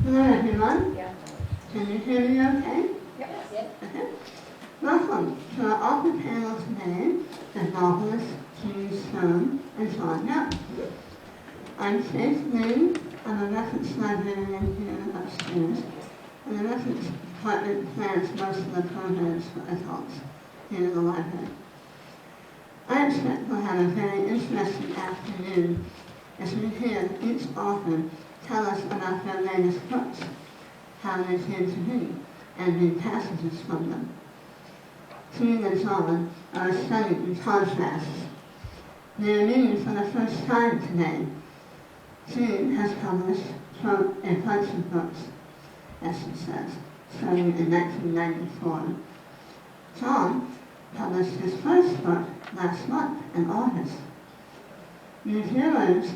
Hello everyone. Yeah. Can you hear me okay? Yep. Okay. Welcome to our author panel today, the novelists Jean Stone and John Young. I'm Faith Lynn. I'm a reference librarian here upstairs, and the reference department plans most of the programs for adults here in the library. I expect we'll have a very interesting afternoon as we hear each author tell us about their latest books, how they came to be, and read passages from them. Jean and John are studying contrasts. They are reading for the first time today. Jean has published a bunch of books, as she says, starting in 1994. John published his first book last month in August. Reviewers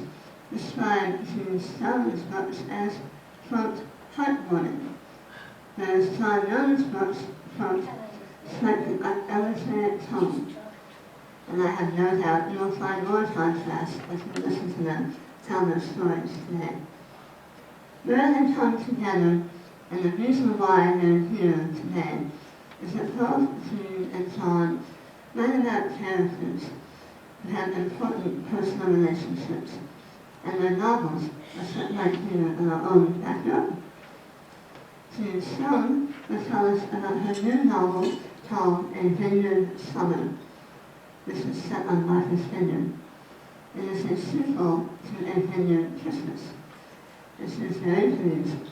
describe Jean Stone's books as, quote, heartwarming, whereas John Young's books, quote, strike an elegiac tone. And I have no doubt you will find more contrast as you listen to them tell their stories today. Where they come together, and the reason why they're here today, is that both Jean and John write about characters who have important personal relationships, and their novels are set right here in our own backyard. Jean Stone will tell us about her new novel called A Vineyard Summer, which is set on Martha's Vineyard. It is a sequel to A Vineyard Christmas. And she is very pleased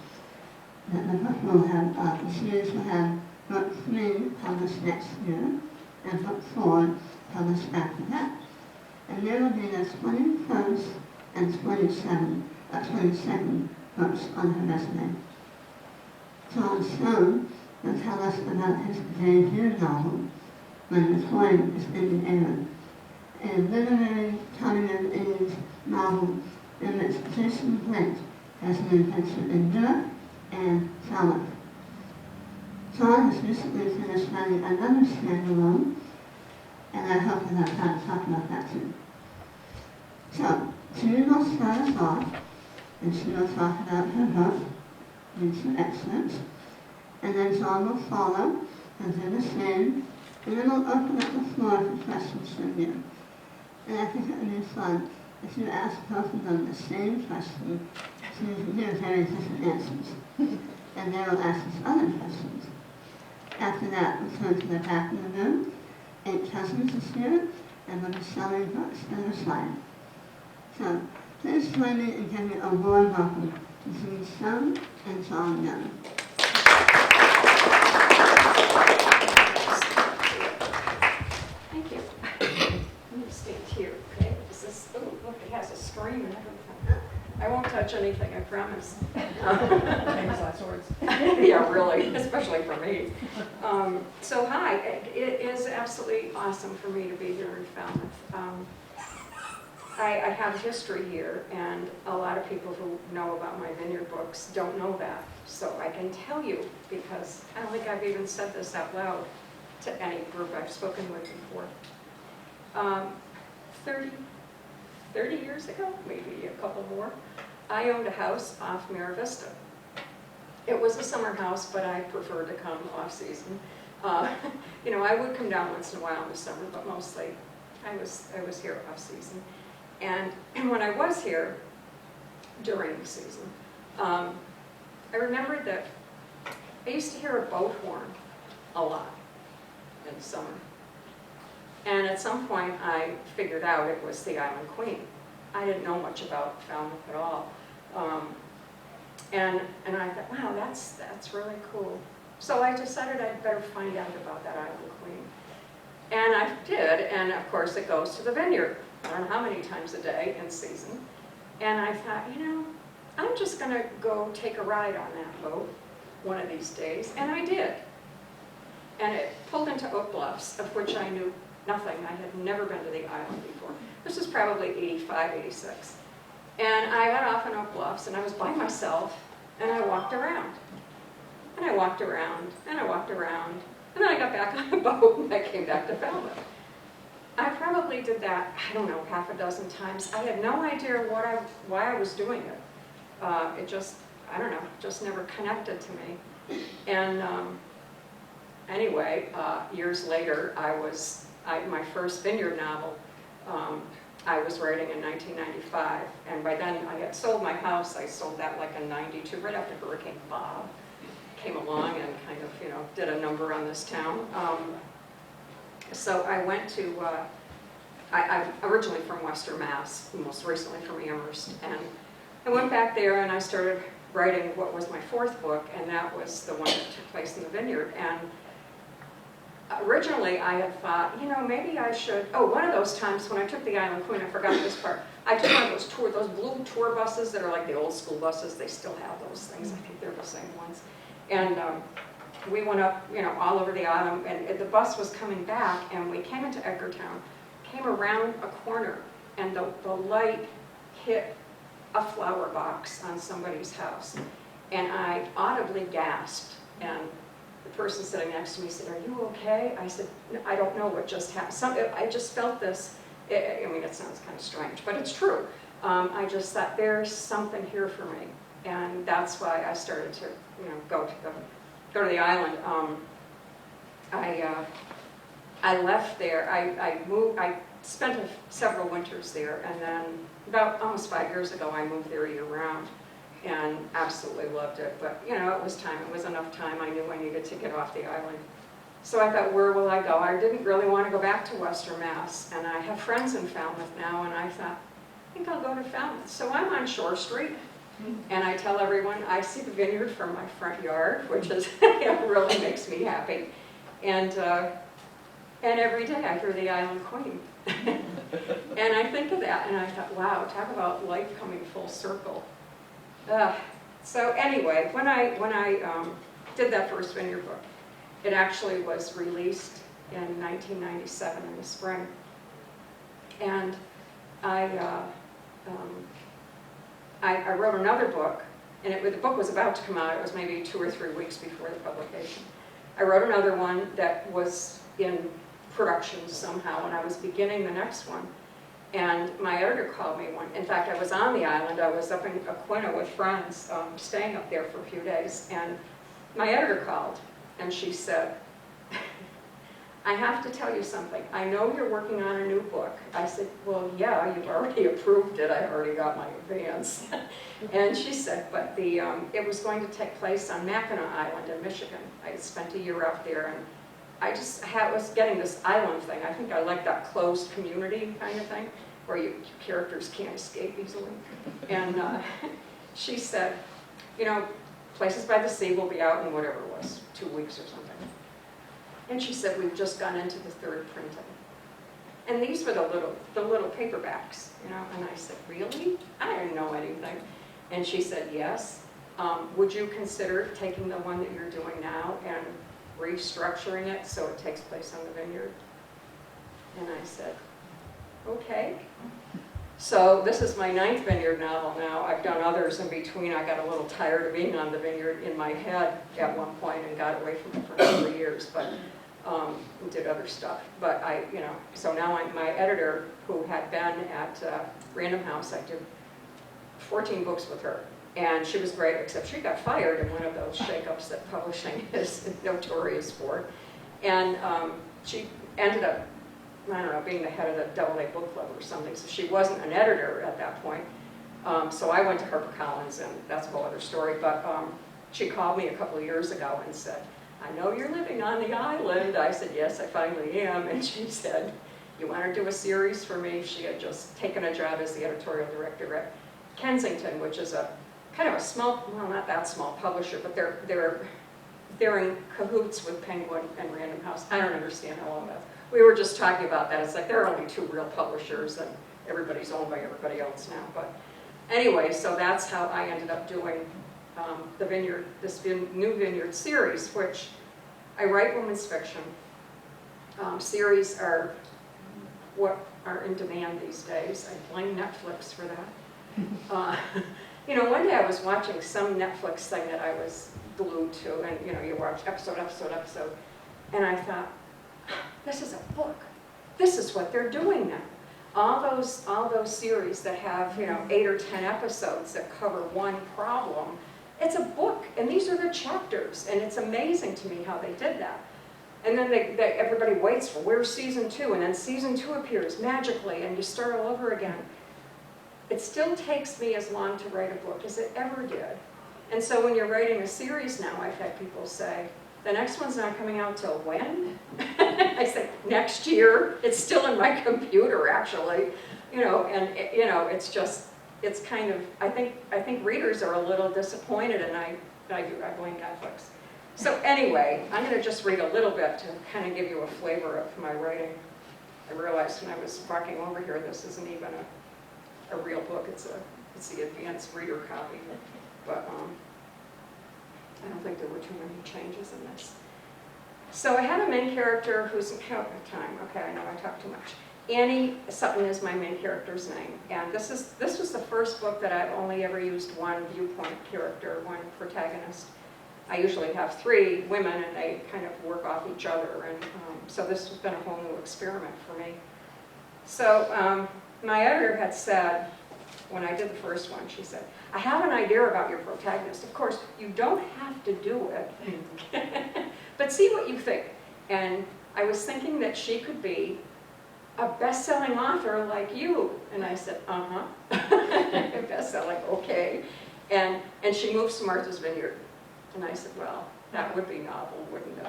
that the book will have, the series will have book 3 published next year, and book 4 published after that. And there will be the 21st and 22nd books on her resume. John Stone will tell us about his debut novel, When the Coin is in the Air, a literary coming-of-age novel in which Jason Blake has an adventure in Europe and Falmouth. John has recently finished writing another standalone, and I hope that I've time to talk about that too. So, Jean will start us off, and she will talk about her book, read some excerpts, and then John will follow and do the same, and then we'll open up the floor for questions from you. And I think it would be fun if you ask both of them the same question, so you can hear very different answers. And they will ask us other questions. After that, we'll turn to the back of the room. 8 cousins is here, and we'll be selling books on the side. So, please join me in giving a warm welcome to Jean Stone and John Young. Thank you. I'm going to stand here, okay? Look, it has a screen and everything. I won't touch anything, I promise. Famous last words. Yeah, really, especially for me. So hi, it is absolutely awesome for me to be here in Falmouth. I have history here, and a lot of people who know about my Vineyard books don't know that. So I can tell you, because I don't think I've even said this out loud to any group I've spoken with before. 30 years ago, maybe a couple more, I owned a house off Mira Vista. It was a summer house, but I preferred to come off-season. You know, I would come down once in a while in the summer, but mostly I was here off-season. And when I was here during the season, I remembered that I used to hear a boat horn a lot in the summer. And at some point I figured out it was the Island Queen. I didn't know much about Falmouth at all. And I thought, wow, that's really cool. So I decided I'd better find out about that Island Queen. And I did, and of course it goes to the Vineyard. I don't know how many times a day in season. And I thought, you know, I'm just going to go take a ride on that boat one of these days. And I did. And it pulled into Oak Bluffs, of which I knew nothing. I had never been to the island before. This was probably 85, 86. And I got off in Oak Bluffs, and I was by myself, and I walked around. And I walked around, and I walked around, and then I got back on the boat, and I came back to Falmouth. I probably did that, I don't know, half a dozen times. I had no idea why I was doing it. I don't know, just never connected to me. And anyway, years later, my first Vineyard novel, I was writing in 1995, and by then I had sold my house. I sold that like in 92, right after Hurricane Bob came along and kind of, did a number on this town. So I went to, I'm originally from Western Mass, most recently from Amherst, and I went back there and I started writing what was my fourth book, and that was the one that took place in the Vineyard. And originally I had thought, maybe I should, one of those times when I took the Island Queen, I forgot this part, I took one of those blue tour buses that are like the old school buses. They still have those things. I think they're the same ones. And we went up, all over the island, and the bus was coming back, and we came into Edgartown, came around a corner, and the light hit a flower box on somebody's house. And I audibly gasped, and the person sitting next to me said, "Are you okay?" I said, "No, I don't know what just happened. I just felt this." It sounds kind of strange, but it's true. I just thought, there's something here for me. And that's why I started to, go to the island. I left there. I moved. I spent several winters there, and then about almost 5 years ago, I moved there year-round, and absolutely loved it. But it was time. It was enough time. I knew I needed to get off the island. So I thought, where will I go? I didn't really want to go back to Western Mass, and I have friends in Falmouth now, and I thought, I think I'll go to Falmouth. So I'm on Shore Street, and I tell everyone I see the Vineyard from my front yard, which is really makes me happy. And every day I hear the Island Queen. And I think of that, and I thought, wow, talk about life coming full circle. So anyway, when I did that first Vineyard book, it actually was released in 1997 in the spring. And I wrote another book, and the book was about to come out. It was maybe 2 or 3 weeks before the publication. I wrote another one that was in production somehow, and I was beginning the next one. And my editor called me in fact, I was on the island. I was up in Aquina with friends, staying up there for a few days, and my editor called, and she said, "I have to tell you something. I know you're working on a new book." I said, "Well, yeah, you've already approved it. I already got my advance." And she said, "But it was going to take place on Mackinac Island in Michigan. I had spent a year out there, and I just was getting this island thing. I think I like that closed community kind of thing, where your characters can't escape easily." And she said, "Places by the Sea will be out in whatever it was, 2 weeks or something." And she said, "We've just gone into the 3rd printing." And these were the little paperbacks, And I said, "Really? I didn't know anything." And she said, "Yes. Would you consider taking the one that you're doing now and restructuring it so it takes place on the Vineyard?" And I said, "Okay." So this is my 9th Vineyard novel now. I've done others in between. I got a little tired of being on the Vineyard in my head at one point and got away from it for a couple of years, but did other stuff. But so now my editor, who had been at Random House, I did 14 books with her. And she was great, except she got fired in one of those shakeups that publishing is notorious for. And she ended up, I don't know, being the head of the AA book club or something, so she wasn't an editor at that point. So I went to HarperCollins, and that's a whole other story, but she called me a couple of years ago and said, "I know you're living on the island." I said, "Yes, I finally am." And she said, "You want to do a series for me?" She had just taken a job as the editorial director at Kensington, which is a kind of a small, well, not that small publisher, but they're in cahoots with Penguin and Random House. I don't understand how all that. We were just talking about that. It's like there are only 2 real publishers, and everybody's owned by everybody else now. But anyway, so that's how I ended up doing the Vineyard, this new Vineyard series, which I write women's fiction. Series are what are in demand these days. I blame Netflix for that. One day I was watching some Netflix thing that I was glued to, and you watch episode, and I thought, this is a book. This is what they're doing now. All those series that have 8 or 10 episodes that cover one problem, It's a book, and these are the chapters, and it's amazing to me how they did that. And then everybody waits for where's season 2, and then season 2 appears magically, and you start all over again. It still takes me as long to write a book as it ever did. And so when you're writing a series now, I've had people say, the next one's not coming out till when? I say, next year. It's still in my computer, actually. And it's kind of, I think readers are a little disappointed, and I blame Netflix. So anyway, I'm going to just read a little bit to kind of give you a flavor of my writing. I realized when I was walking over here, this isn't even a real book. It's the advanced reader copy. But I don't think there were too many changes in this. So I had a main character who's okay, I know I talk too much. Annie Sutton is my main character's name, and this was the first book that I've only ever used one viewpoint character, one protagonist. I usually have 3 women, and they kind of work off each other, and so this has been a whole new experiment for me. So my editor had said, when I did the first one, she said, I have an idea about your protagonist. Of course, you don't have to do it, but see what you think. And I was thinking that she could be a best-selling author like you. And I said, best-selling, okay. And she moves to Martha's Vineyard. And I said, well, that would be novel, wouldn't it?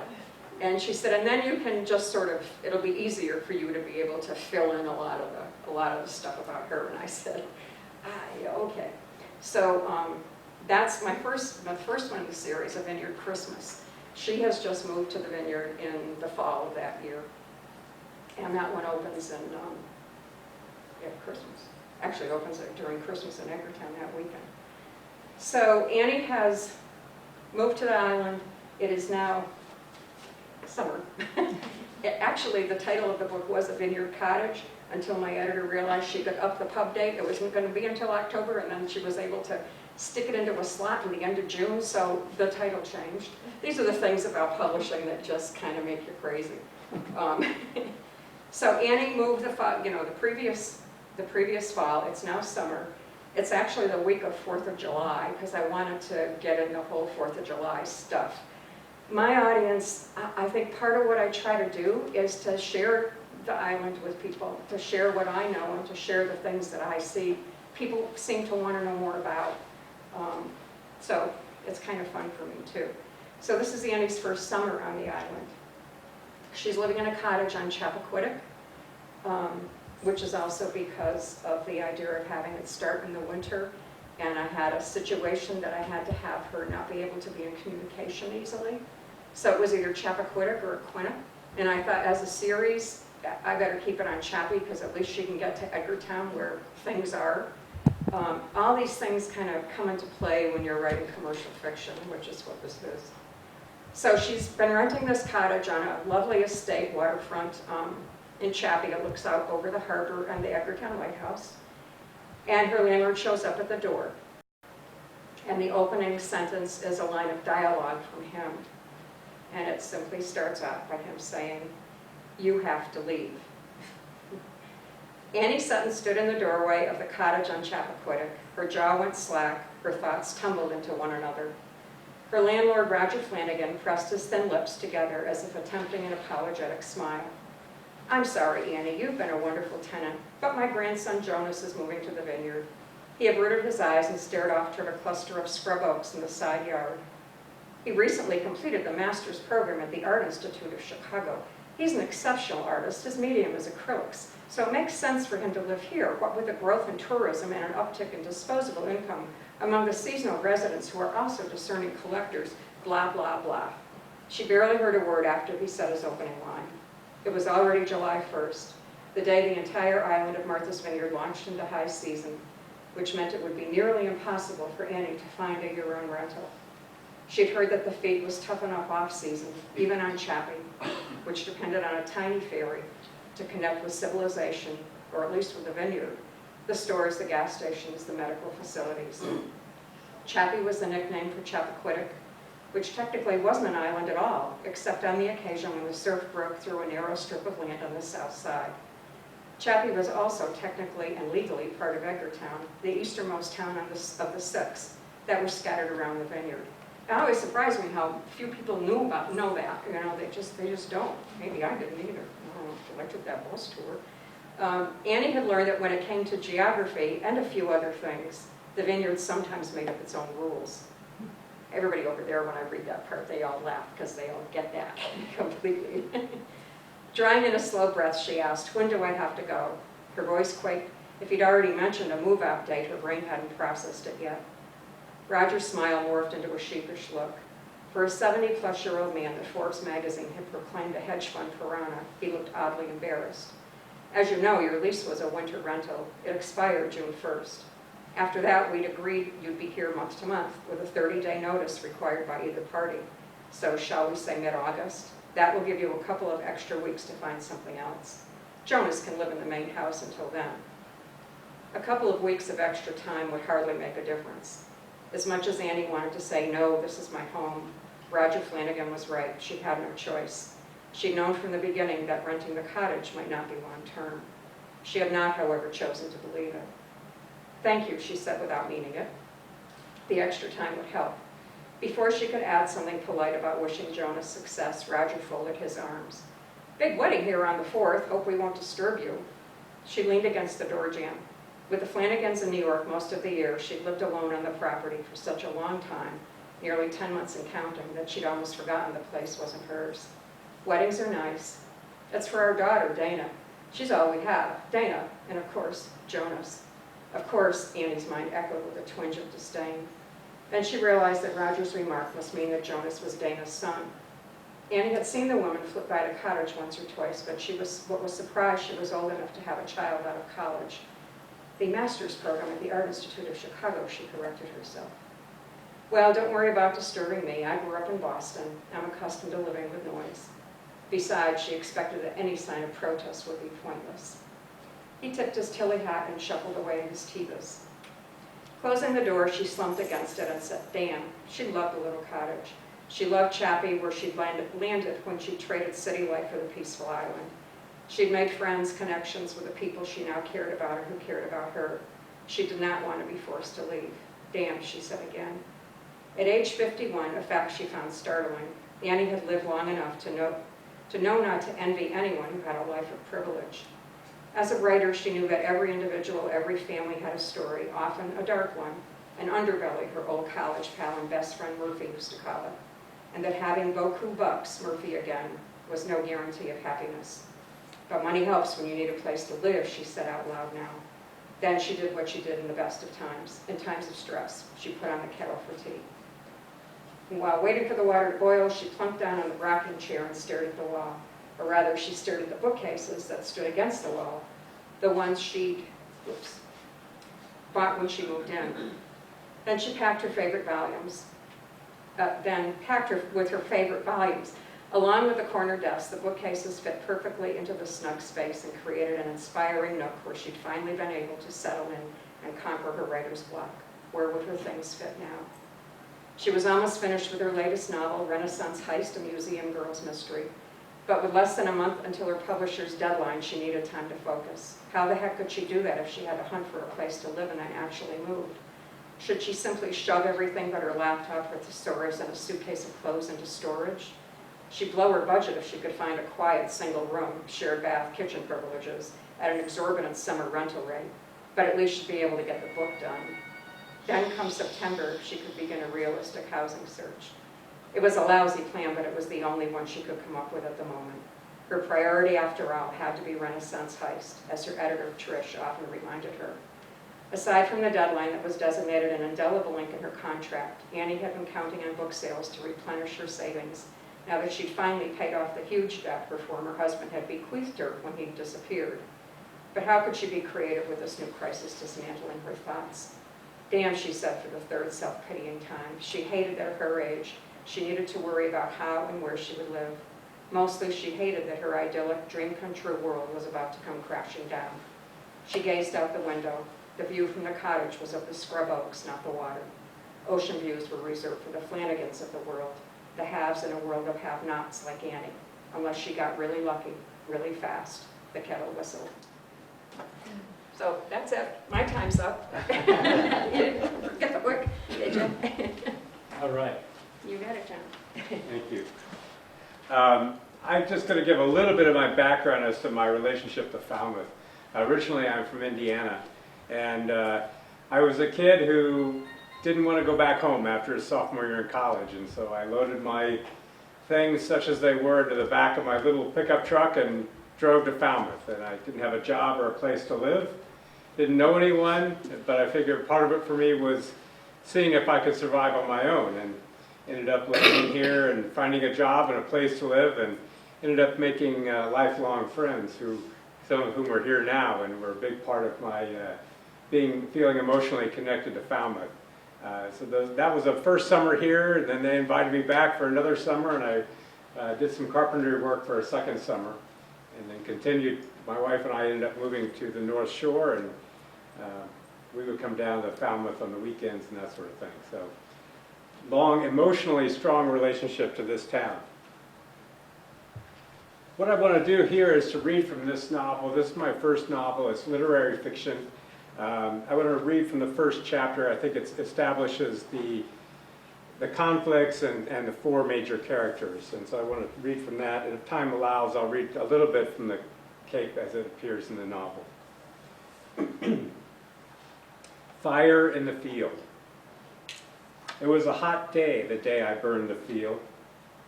And she said, and then you can just sort of, it'll be easier for you to be able to fill in a lot of the stuff about her. And I said, yeah, okay. So that's the first one in the series, A Vineyard Christmas. She has just moved to the Vineyard in the fall of that year. And that one opens in Christmas. Actually, it opens during Christmas in Edgartown that weekend. So Annie has moved to the island. It is now summer. Actually, the title of the book was A Vineyard Cottage, until my editor realized she could up the pub date. It wasn't going to be until October, and then she was able to stick it into a slot in the end of June, so the title changed. These are the things about publishing that just kind of make you crazy. So Annie moved the previous fall. It's now summer. It's actually the week of 4th of July, because I wanted to get in the whole 4th of July stuff. My audience, I think part of what I try to do is to share the island with people, to share what I know, and to share the things that I see people seem to want to know more about. So it's kind of fun for me too. So this is Annie's first summer on the island. She's living in a cottage on Chappaquiddick, which is also because of the idea of having it start in the winter. And I had a situation that I had to have her not be able to be in communication easily. So it was either Chappaquiddick or Aquina. And I thought, as a series, I better keep it on Chappie, because at least she can get to Edgartown where things are. All these things kind of come into play when you're writing commercial fiction, which is what this is. So she's been renting this cottage on a lovely estate waterfront in Chappie. It looks out over the harbor and the Edgartown Lighthouse. And her landlord shows up at the door. And the opening sentence is a line of dialogue from him. And it simply starts out by him saying, "You have to leave." Annie Sutton stood in the doorway of the cottage on Chappaquiddick. Her jaw went slack, her thoughts tumbled into one another. Her landlord, Roger Flanagan, pressed his thin lips together as if attempting an apologetic smile. "I'm sorry, Annie, you've been a wonderful tenant, but my grandson Jonas is moving to the Vineyard." He averted his eyes and stared off toward a cluster of scrub oaks in the side yard. "He recently completed the master's program at the Art Institute of Chicago. He's an exceptional artist. His medium is acrylics, so it makes sense for him to live here, what with the growth in tourism and an uptick in disposable income among the seasonal residents who are also discerning collectors, blah, blah, blah." She barely heard a word after he said his opening line. It was already July 1st, the day the entire island of Martha's Vineyard launched into high season, which meant it would be nearly impossible for Annie to find a year-round rental. She'd heard that the fate was tough enough off-season, even on Chappie, which depended on a tiny ferry to connect with civilization, or at least with the Vineyard, the stores, the gas stations, the medical facilities. Chappie was the nickname for Chappaquiddick, which technically wasn't an island at all, except on the occasion when the surf broke through a narrow strip of land on the south side. Chappie was also technically and legally part of Edgartown, the easternmost town of the six, that were scattered around the vineyard. It always surprised me how few people know that, they just don't. Maybe I didn't either. I don't know if I took that bus tour. Annie had learned that when it came to geography and a few other things, the vineyard sometimes made up its own rules. Everybody over there, when I read that part, they all laugh because they all get that completely. Drawing in a slow breath, she asked, "When do I have to go?" Her voice quaked. If he'd already mentioned a move-out date, her brain hadn't processed it yet. Roger's smile morphed into a sheepish look. For a 70-plus-year-old man that Forbes magazine had proclaimed a hedge fund piranha, he looked oddly embarrassed. "As you know, your lease was a winter rental. It expired June 1st. After that, we'd agreed you'd be here month to month, with a 30-day notice required by either party. So shall we say mid-August? That will give you a couple of extra weeks to find something else. Jonas can live in the main house until then." A couple of weeks of extra time would hardly make a difference. As much as Annie wanted to say, "No, this is my home," Roger Flanagan was right. She had no choice. She'd known from the beginning that renting the cottage might not be long-term. She had not, however, chosen to believe it. "Thank you," she said without meaning it. The extra time would help. Before she could add something polite about wishing Jonas success, Roger folded his arms. "Big wedding here on the 4th. Hope we won't disturb you." She leaned against the door jamb. With the Flanagans in New York most of the year, she'd lived alone on the property for such a long time, nearly 10 months and counting, that she'd almost forgotten the place wasn't hers. Weddings are nice. It's for our daughter, Dana. She's all we have, Dana, and of course, Jonas. Of course, Annie's mind echoed with a twinge of disdain. Then she realized that Roger's remark must mean that Jonas was Dana's son. Annie had seen the woman flit by the cottage once or twice, but what was surprised she was old enough to have a child out of college. The master's program at the Art Institute of Chicago, she corrected herself. "Well, don't worry about disturbing me. I grew up in Boston. I'm accustomed to living with noise." Besides, she expected that any sign of protest would be pointless. He tipped his Tilly hat and shuffled away in his Tevas. Closing the door, she slumped against it and said, "Damn." She loved the little cottage. She loved Chappie, where she'd landed when she traded city life for the peaceful island. She'd made friends, connections with the people she now cared about and who cared about her. She did not want to be forced to leave. "Damn," she said again. At age 51, a fact she found startling, Annie had lived long enough to know not to envy anyone who had a life of privilege. As a writer, she knew that every individual, every family had a story, often a dark one, an underbelly, her old college pal and best friend Murphy used to call it, and that having beaucoup bucks, Murphy again, was no guarantee of happiness. "But money helps when you need a place to live," she said out loud now. Then she did what she did in the best of times. In times of stress, she put on the kettle for tea. And while waiting for the water to boil, she plunked down on the rocking chair and stared at the wall. Or rather, she stared at the bookcases that stood against the wall, the ones she'd bought when she moved in. Then she packed her favorite volumes. With her favorite volumes. Along with the corner desk, the bookcases fit perfectly into the snug space and created an inspiring nook where she'd finally been able to settle in and conquer her writer's block. Where would her things fit now? She was almost finished with her latest novel, Renaissance Heist, a Museum Girl's Mystery. But with less than a month until her publisher's deadline, she needed time to focus. How the heck could she do that if she had to hunt for a place to live and then actually moved? Should she simply shove everything but her laptop, her thesaurus, and a suitcase of clothes into storage? She'd blow her budget if she could find a quiet single room, shared bath, kitchen privileges, at an exorbitant summer rental rate. But at least she'd be able to get the book done. Then, come September, she could begin a realistic housing search. It was a lousy plan, but it was the only one she could come up with at the moment. Her priority, after all, had to be Renaissance Heist, as her editor, Trish, often reminded her. Aside from the deadline that was designated an indelible ink in her contract, Annie had been counting on book sales to replenish her savings, now that she'd finally paid off the huge debt her former husband had bequeathed her when he'd disappeared. But how could she be creative with this new crisis dismantling her thoughts? Damn, she said for the third self-pitying time. She hated that at her age, she needed to worry about how and where she would live. Mostly she hated that her idyllic, dream-come-true world was about to come crashing down. She gazed out the window. The view from the cottage was of the scrub oaks, not the water. Ocean views were reserved for the Flanagans of the world, the haves in a world of have-nots like Annie, unless she got really lucky, really fast. The kettle whistled. So that's it. My time's up. Get the book. Did you? All right, You got it, John. thank you. I'm just going to give a little bit of my background as to my relationship to Falmouth. Originally, I'm from Indiana, and I was a kid who didn't want to go back home after his sophomore year in college, and so I loaded my things, such as they were, into the back of my little pickup truck and drove to Falmouth. And I didn't have a job or a place to live, didn't know anyone, but I figured part of it for me was seeing if I could survive on my own, and ended up living here and finding a job and a place to live, and ended up making lifelong friends, some of whom are here now and were a big part of my feeling emotionally connected to Falmouth. That was the first summer here, and then they invited me back for another summer, and I did some carpentry work for a second summer, and then continued. My wife and I ended up moving to the North Shore, and we would come down to Falmouth on the weekends and that sort of thing. So, long, emotionally strong relationship to this town. What I want to do here is to read from this novel. This is my first novel. It's literary fiction. I want to read from the first chapter. I think it establishes the conflicts and the four major characters. And so I want to read from that. And if time allows, I'll read a little bit from the Cape as it appears in the novel. Fire in the field. It was a hot day, the day I burned the field.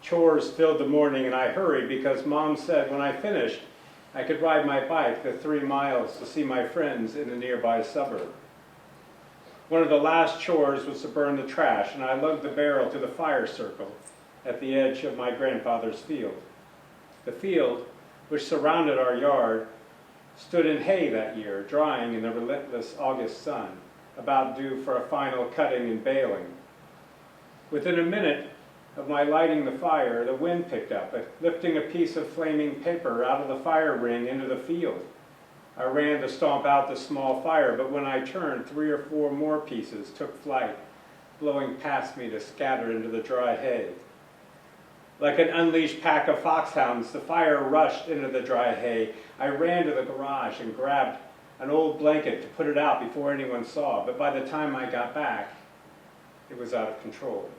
Chores filled the morning, and I hurried because Mom said when I finished, I could ride my bike the 3 miles to see my friends in the nearby suburb. One of the last chores was to burn the trash, and I lugged the barrel to the fire circle at the edge of my grandfather's field. The field, which surrounded our yard, stood in hay that year, drying in the relentless August sun, about due for a final cutting and baling. Within a minute of my lighting the fire, the wind picked up, lifting a piece of flaming paper out of the fire ring into the field. I ran to stomp out the small fire, but when I turned, 3 or 4 more pieces took flight, blowing past me to scatter into the dry hay. Like an unleashed pack of foxhounds, the fire rushed into the dry hay. I ran to the garage and grabbed an old blanket to put it out before anyone saw, but by the time I got back, it was out of control.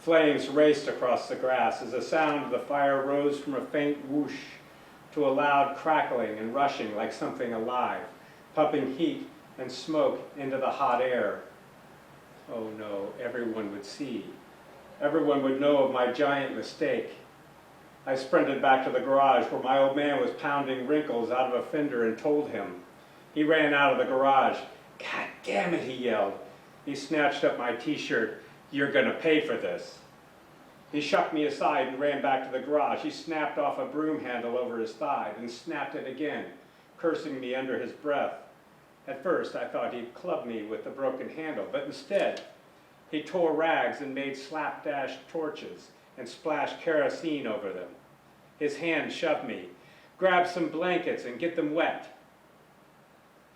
Flames raced across the grass as the sound of the fire rose from a faint whoosh to a loud crackling and rushing like something alive, pumping heat and smoke into the hot air. Oh no, everyone would see. Everyone would know of my giant mistake. I sprinted back to the garage where my old man was pounding wrinkles out of a fender and told him. He ran out of the garage. God damn it, he yelled. He snatched up my t-shirt. You're going to pay for this. He shoved me aside and ran back to the garage. He snapped off a broom handle over his thigh and snapped it again, cursing me under his breath. At first, I thought he'd club me with the broken handle, but instead, he tore rags and made slapdash torches and splashed kerosene over them. His hand shoved me. Grab some blankets and get them wet.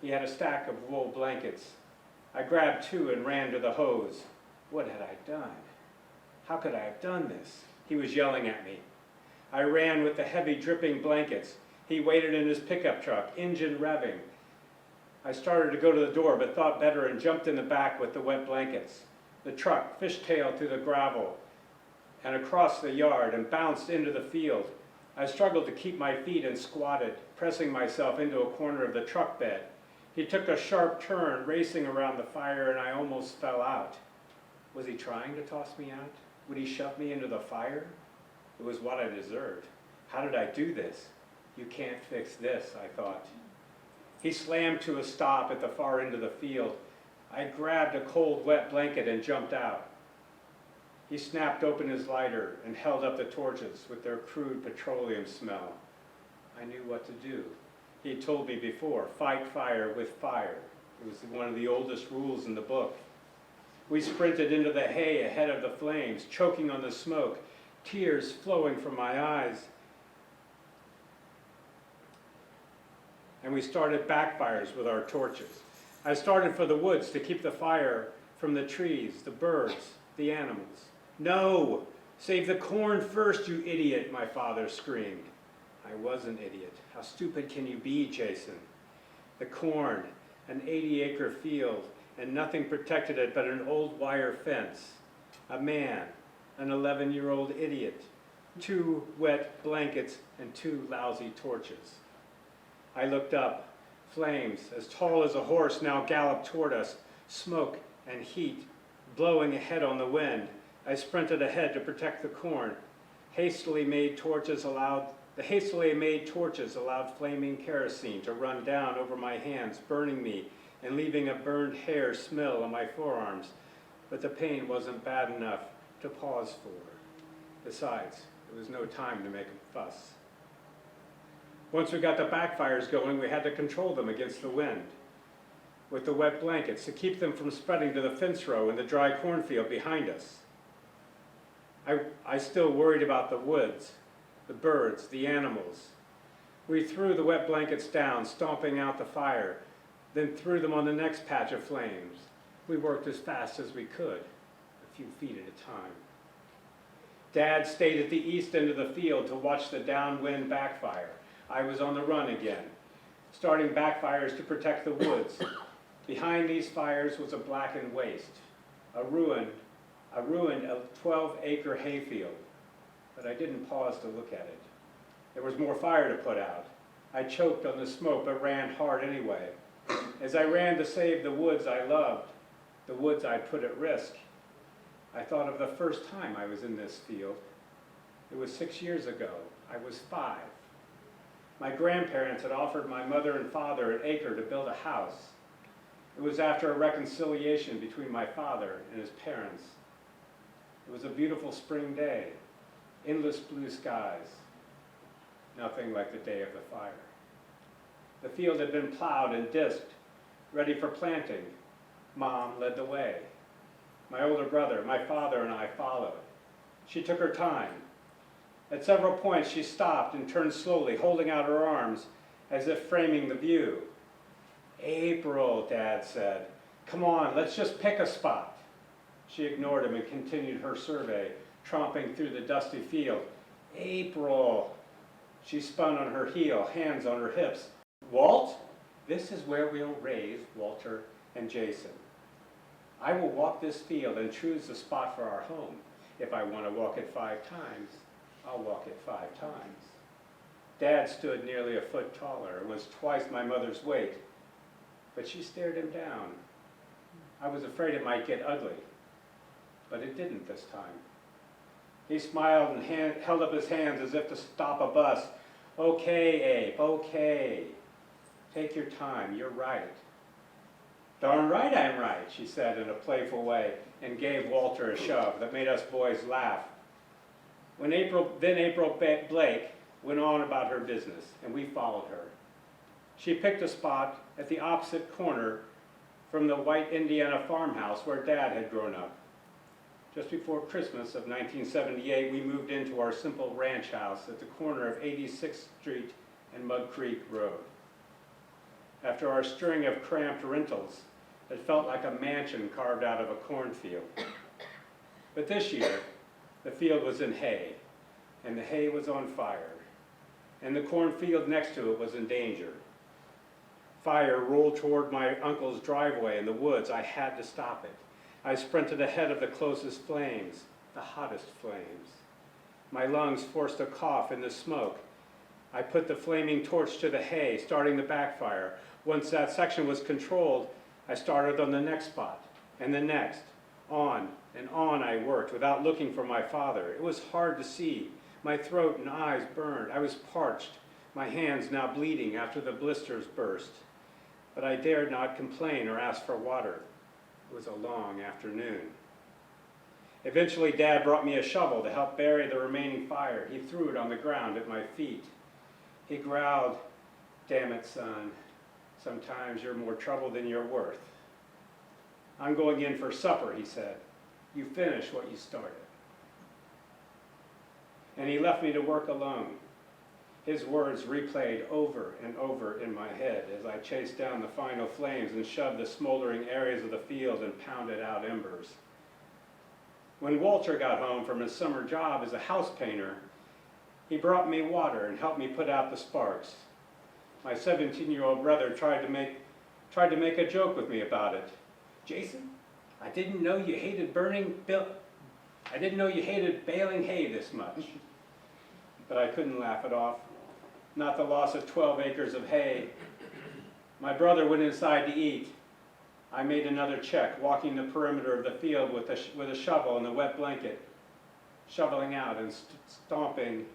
He had a stack of wool blankets. I grabbed 2 and ran to the hose. What had I done? How could I have done this? He was yelling at me. I ran with the heavy dripping blankets. He waited in his pickup truck, engine revving. I started to go to the door, but thought better and jumped in the back with the wet blankets. The truck fishtailed through the gravel and across the yard and bounced into the field. I struggled to keep my feet and squatted, pressing myself into a corner of the truck bed. He took a sharp turn, racing around the fire, and I almost fell out. Was he trying to toss me out? Would he shove me into the fire? It was what I deserved. How did I do this? You can't fix this, I thought. He slammed to a stop at the far end of the field. I grabbed a cold, wet blanket and jumped out. He snapped open his lighter and held up the torches with their crude petroleum smell. I knew what to do. He had told me before, fight fire with fire. It was one of the oldest rules in the book. We sprinted into the hay ahead of the flames, choking on the smoke, tears flowing from my eyes. And we started backfires with our torches. I started for the woods to keep the fire from the trees, the birds, the animals. No! Save the corn first, you idiot, my father screamed. I was an idiot. How How stupid can you be, Jason? The corn, an 80-acre field, and nothing protected it but an old wire fence, a man, an 11-year-old idiot, 2 wet blankets, and 2 lousy torches. I looked up. Flames, as tall as a horse, now galloped toward us, smoke and heat blowing ahead on the wind. I sprinted ahead to protect the corn. The hastily made torches allowed flaming kerosene to run down over my hands, burning me and leaving a burned hair smell on my forearms. But the pain wasn't bad enough to pause for. Besides, there was no time to make a fuss. Once we got the backfires going, we had to control them against the wind with the wet blankets to keep them from spreading to the fence row and the dry cornfield behind us. I still worried about the woods, the birds, the animals. We threw the wet blankets down, stomping out the fire, then threw them on the next patch of flames. We worked as fast as we could, a few feet at a time. Dad stayed at the east end of the field to watch the downwind backfire. I was on the run again, starting backfires to protect the woods. Behind these fires was a blackened waste, a ruined 12-acre hayfield, but I didn't pause to look at it. There was more fire to put out. I choked on the smoke, but ran hard anyway. As I ran to save the woods I loved, the woods I'd put at risk, I thought of the first time I was in this field. It was 6 years ago. I was 5. My grandparents had offered my mother and father an acre to build a house. It was after a reconciliation between my father and his parents. It was a beautiful spring day, endless blue skies, nothing like the day of the fire. The field had been plowed and disked, ready for planting. Mom led the way. My older brother, my father, and I followed. She took her time. At several points, she stopped and turned slowly, holding out her arms as if framing the view. April, Dad said. Come on, let's just pick a spot. She ignored him and continued her survey, tromping through the dusty field. April. She spun on her heel, hands on her hips. Walt, this is where we'll raise Walter and Jason. I will walk this field and choose the spot for our home. If I want to walk it 5 times, I'll walk it 5 times. Dad stood nearly a foot taller and was twice my mother's weight, but she stared him down. I was afraid it might get ugly, but it didn't this time. He smiled and held up his hands as if to stop a bus. Okay, Abe, okay. Take your time, you're right. Darn right I'm right, she said in a playful way, and gave Walter a shove that made us boys laugh. April Blake went on about her business, and we followed her. She picked a spot at the opposite corner from the white Indiana farmhouse where Dad had grown up. Just before Christmas of 1978, we moved into our simple ranch house at the corner of 86th Street and Mud Creek Road. After our string of cramped rentals, it felt like a mansion carved out of a cornfield. But this year, the field was in hay, and the hay was on fire, and the cornfield next to it was in danger. Fire rolled toward my uncle's driveway in the woods. I had to stop it. I sprinted ahead of the closest flames, the hottest flames. My lungs forced a cough in the smoke. I put the flaming torch to the hay, starting the backfire. Once that section was controlled, I started on the next spot, and the next. On and on I worked without looking for my father. It was hard to see. My throat and eyes burned. I was parched, my hands now bleeding after the blisters burst. But I dared not complain or ask for water. It was a long afternoon. Eventually, Dad brought me a shovel to help bury the remaining fire. He threw it on the ground at my feet. He growled, "Damn it, son. Sometimes you're more trouble than you're worth." "I'm going in for supper," he said. "You finish what you started." And he left me to work alone. His words replayed over and over in my head as I chased down the final flames and shoved the smoldering areas of the field and pounded out embers. When Walter got home from his summer job as a house painter, he brought me water and helped me put out the sparks. My 17-year-old brother tried to make a joke with me about it. Jason, I didn't know you hated I didn't know you hated baling hay this much. But I couldn't laugh it off. Not the loss of 12 acres of hay. My brother went inside to eat. I made another check, walking the perimeter of the field with a shovel and a wet blanket, shoveling out and stomping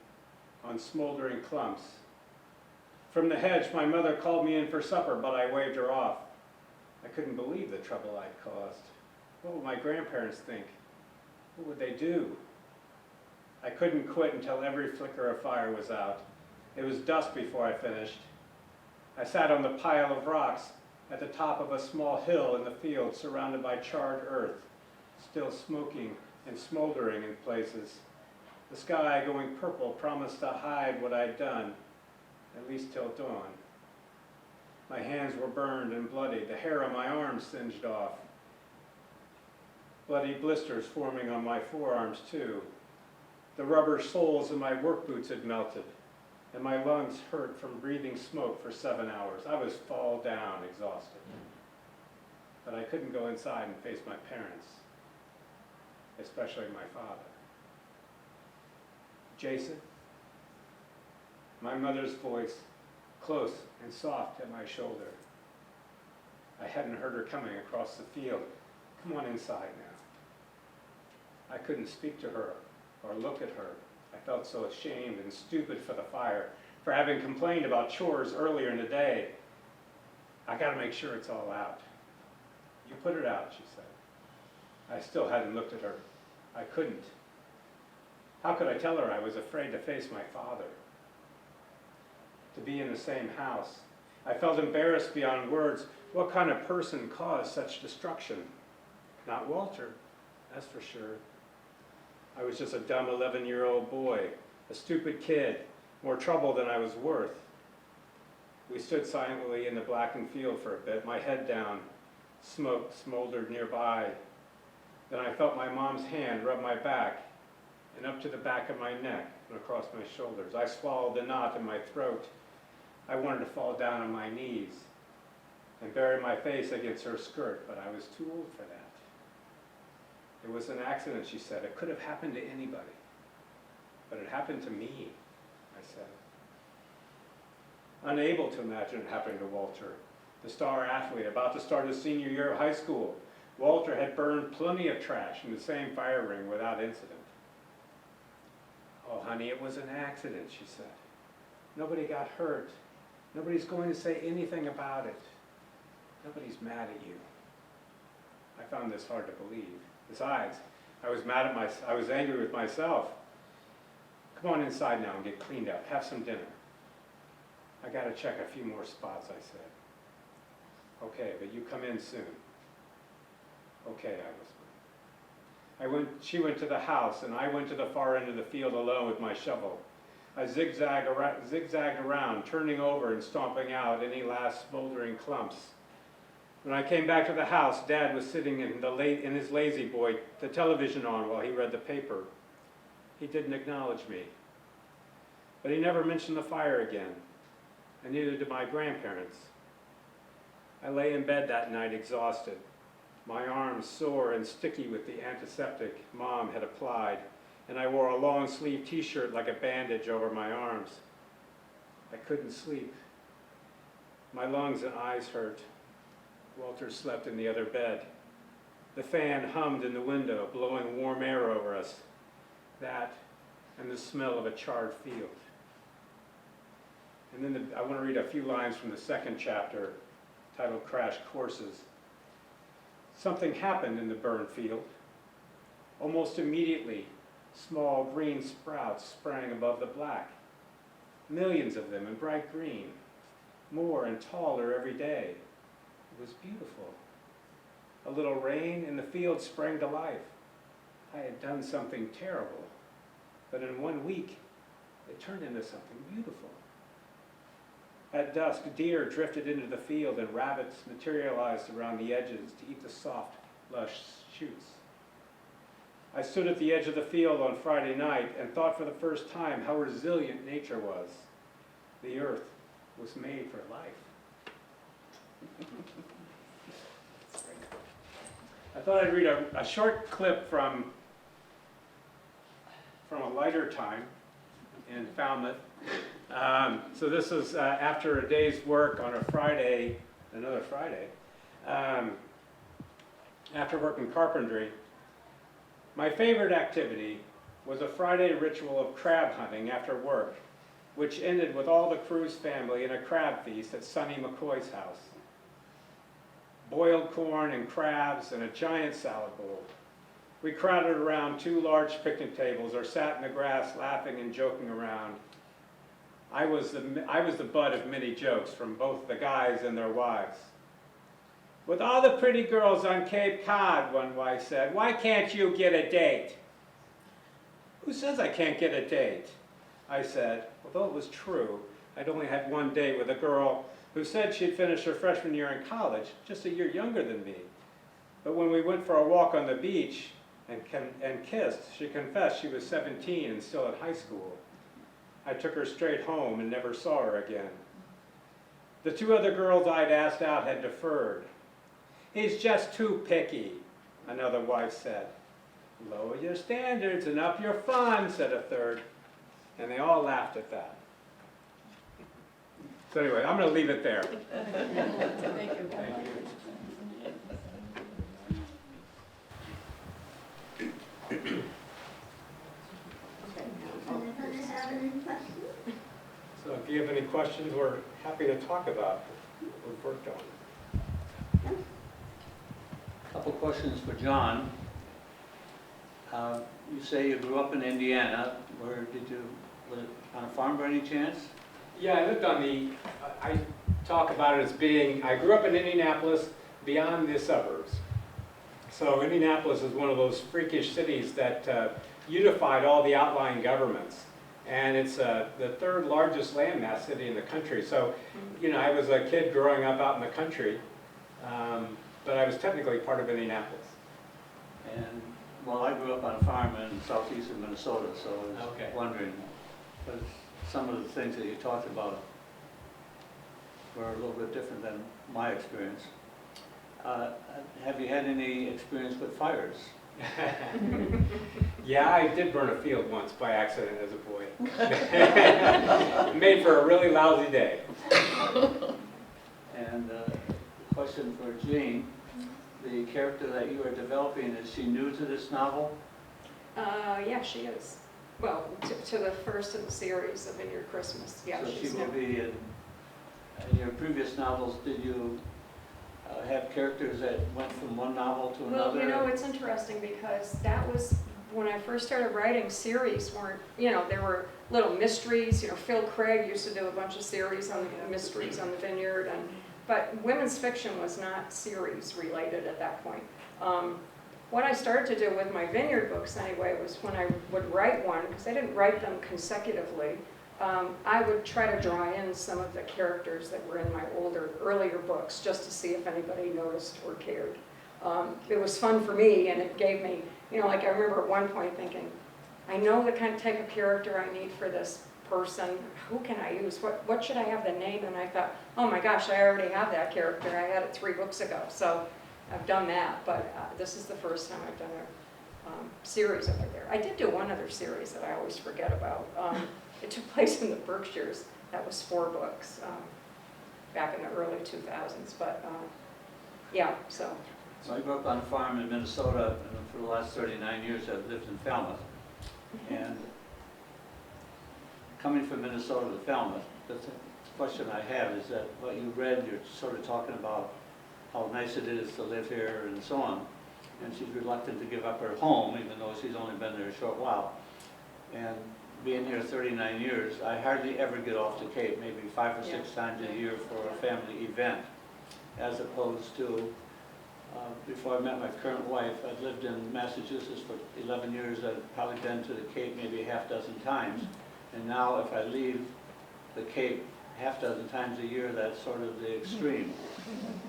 on smoldering clumps. From the hedge, my mother called me in for supper, but I waved her off. I couldn't believe the trouble I'd caused. What would my grandparents think? What would they do? I couldn't quit until every flicker of fire was out. It was dusk before I finished. I sat on the pile of rocks at the top of a small hill in the field, surrounded by charred earth, still smoking and smoldering in places. The sky, going purple, promised to hide what I'd done, at least till dawn. My hands were burned and bloody, the hair on my arms singed off. Bloody blisters forming on my forearms too. The rubber soles of my work boots had melted, and my lungs hurt from breathing smoke for 7 hours. I was fall down, exhausted. But I couldn't go inside and face my parents, especially my father. Jason, my mother's voice, close and soft at my shoulder. I hadn't heard her coming across the field. Come on inside now. I couldn't speak to her or look at her. I felt so ashamed and stupid for the fire, for having complained about chores earlier in the day. I gotta make sure it's all out. You put it out, she said. I still hadn't looked at her. I couldn't. How could I tell her I was afraid to face my father? To be in the same house. I felt embarrassed beyond words. What kind of person caused such destruction? Not Walter, that's for sure. I was just a dumb 11-year-old boy, a stupid kid, more trouble than I was worth. We stood silently in the blackened field for a bit, my head down. Smoke smoldered nearby. Then I felt my mom's hand rub my back and up to the back of my neck and across my shoulders. I swallowed the knot in my throat. I wanted to fall down on my knees and bury my face against her skirt, but I was too old for that. It was an accident, she said. It could have happened to anybody. But it happened to me, I said. Unable to imagine it happening to Walter, the star athlete about to start his senior year of high school. Walter had burned plenty of trash in the same fire ring without incident. Oh, honey, it was an accident, she said. Nobody got hurt. Nobody's going to say anything about it. Nobody's mad at you. I found this hard to believe. Besides, I was angry with myself. Come on inside now and get cleaned up. Have some dinner. I got to check a few more spots, I said. Okay, but you come in soon. Okay, I whispered. She went to the house, and I went to the far end of the field alone with my shovel. I zigzagged around, turning over and stomping out any last smoldering clumps. When I came back to the house, Dad was sitting in his lazy boy, the television on while he read the paper. He didn't acknowledge me. But he never mentioned the fire again, and neither did my grandparents. I lay in bed that night exhausted, my arms sore and sticky with the antiseptic Mom had applied, and I wore a long-sleeve t-shirt like a bandage over my arms. I couldn't sleep. My lungs and eyes hurt. Walter slept in the other bed. The fan hummed in the window, blowing warm air over us. That and the smell of a charred field. And then I want to read a few lines from the second chapter, titled Crash Courses. Something happened in the burned field. Almost immediately, small green sprouts sprang above the black. Millions of them in bright green, more and taller every day. It was beautiful. A little rain and the field sprang to life. I had done something terrible, but in 1 week, it turned into something beautiful. At dusk, deer drifted into the field and rabbits materialized around the edges to eat the soft, lush shoots. I stood at the edge of the field on Friday night and thought for the first time how resilient nature was. The earth was made for life. I thought I'd read a short clip from a lighter time in Falmouth. So this is after a day's work on a Friday, another Friday, after working carpentry. My favorite activity was a Friday ritual of crab hunting after work, which ended with all the Cruz family in a crab feast at Sonny McCoy's house. Boiled corn and crabs and a giant salad bowl. We crowded around 2 large picnic tables or sat in the grass laughing and joking around. I was the butt of many jokes from both the guys and their wives. With all the pretty girls on Cape Cod, one wife said, why can't you get a date? Who says I can't get a date? I said, although it was true, I'd only had one date with a girl who said she'd finished her freshman year in college, just a year younger than me. But when we went for a walk on the beach and kissed, she confessed she was 17 and still at high school. I took her straight home and never saw her again. The 2 other girls I'd asked out had deferred. He's just too picky, another wife said. Lower your standards and up your fun, said a third. And they all laughed at that. So anyway, I'm going to leave it there. Thank you. Thank you. Anybody have any questions? So if you have any questions, we're happy to talk about what we've worked on. Couple questions for John. You say you grew up in Indiana. Where did you, was it on a farm by any chance? Yeah, I lived on I talk about it as being, I grew up in Indianapolis beyond the suburbs. So Indianapolis is one of those freakish cities that unified all the outlying governments. And it's the 3rd largest landmass city in the country. So, you know, I was a kid growing up out in the country, but I was technically part of Indianapolis. And, well, I grew up on a farm in southeastern Minnesota, so I was Okay. wondering, but some of the things that you talked about were a little bit different than my experience. Have you had any experience with fires? Yeah, I did burn a field once by accident as a boy. Made for a really lousy day. And question for Jean, the character that you are developing, is she new to this novel? Yeah, she is. Well, to the first of the series of Vineyard Christmas. Yeah, So she she's will new. be in your previous novels, did you have characters that went from one novel to another? Well, you know, it's interesting because that was, when I first started writing, series weren't, you know, there were little mysteries. You know, Phil Craig used to do a bunch of series on the mysteries on the Vineyard, but women's fiction was not series related at that point. What I started to do with my Vineyard books anyway was when I would write one, because I didn't write them consecutively, I would try to draw in some of the characters that were in my earlier books, just to see if anybody noticed or cared. It was fun for me, and it gave me, you know, like I remember at one point thinking, I know the kind of type of character I need for this person. Who can I use? What should I have the name? And I thought, oh my gosh, I already have that character. I had it 3 books ago, so I've done that. But this is the first time I've done a series over there. I did do one other series that I always forget about. It took place in the Berkshires. That was 4 books back in the early 2000s. But yeah, so. So I grew up on a farm in Minnesota, and for the last 39 years I've lived in Falmouth. And coming from Minnesota to Falmouth, the question I have is that what you read, you're sort of talking about how nice it is to live here and so on. And she's reluctant to give up her home, even though she's only been there a short while. And being here 39 years, I hardly ever get off the Cape, maybe 5 or 6 times a year for a family event, as opposed to before I met my current wife, I'd lived in Massachusetts for 11 years. I'd probably been to the Cape maybe a half-dozen times. And now if I leave the Cape half-dozen times a year, that's sort of the extreme.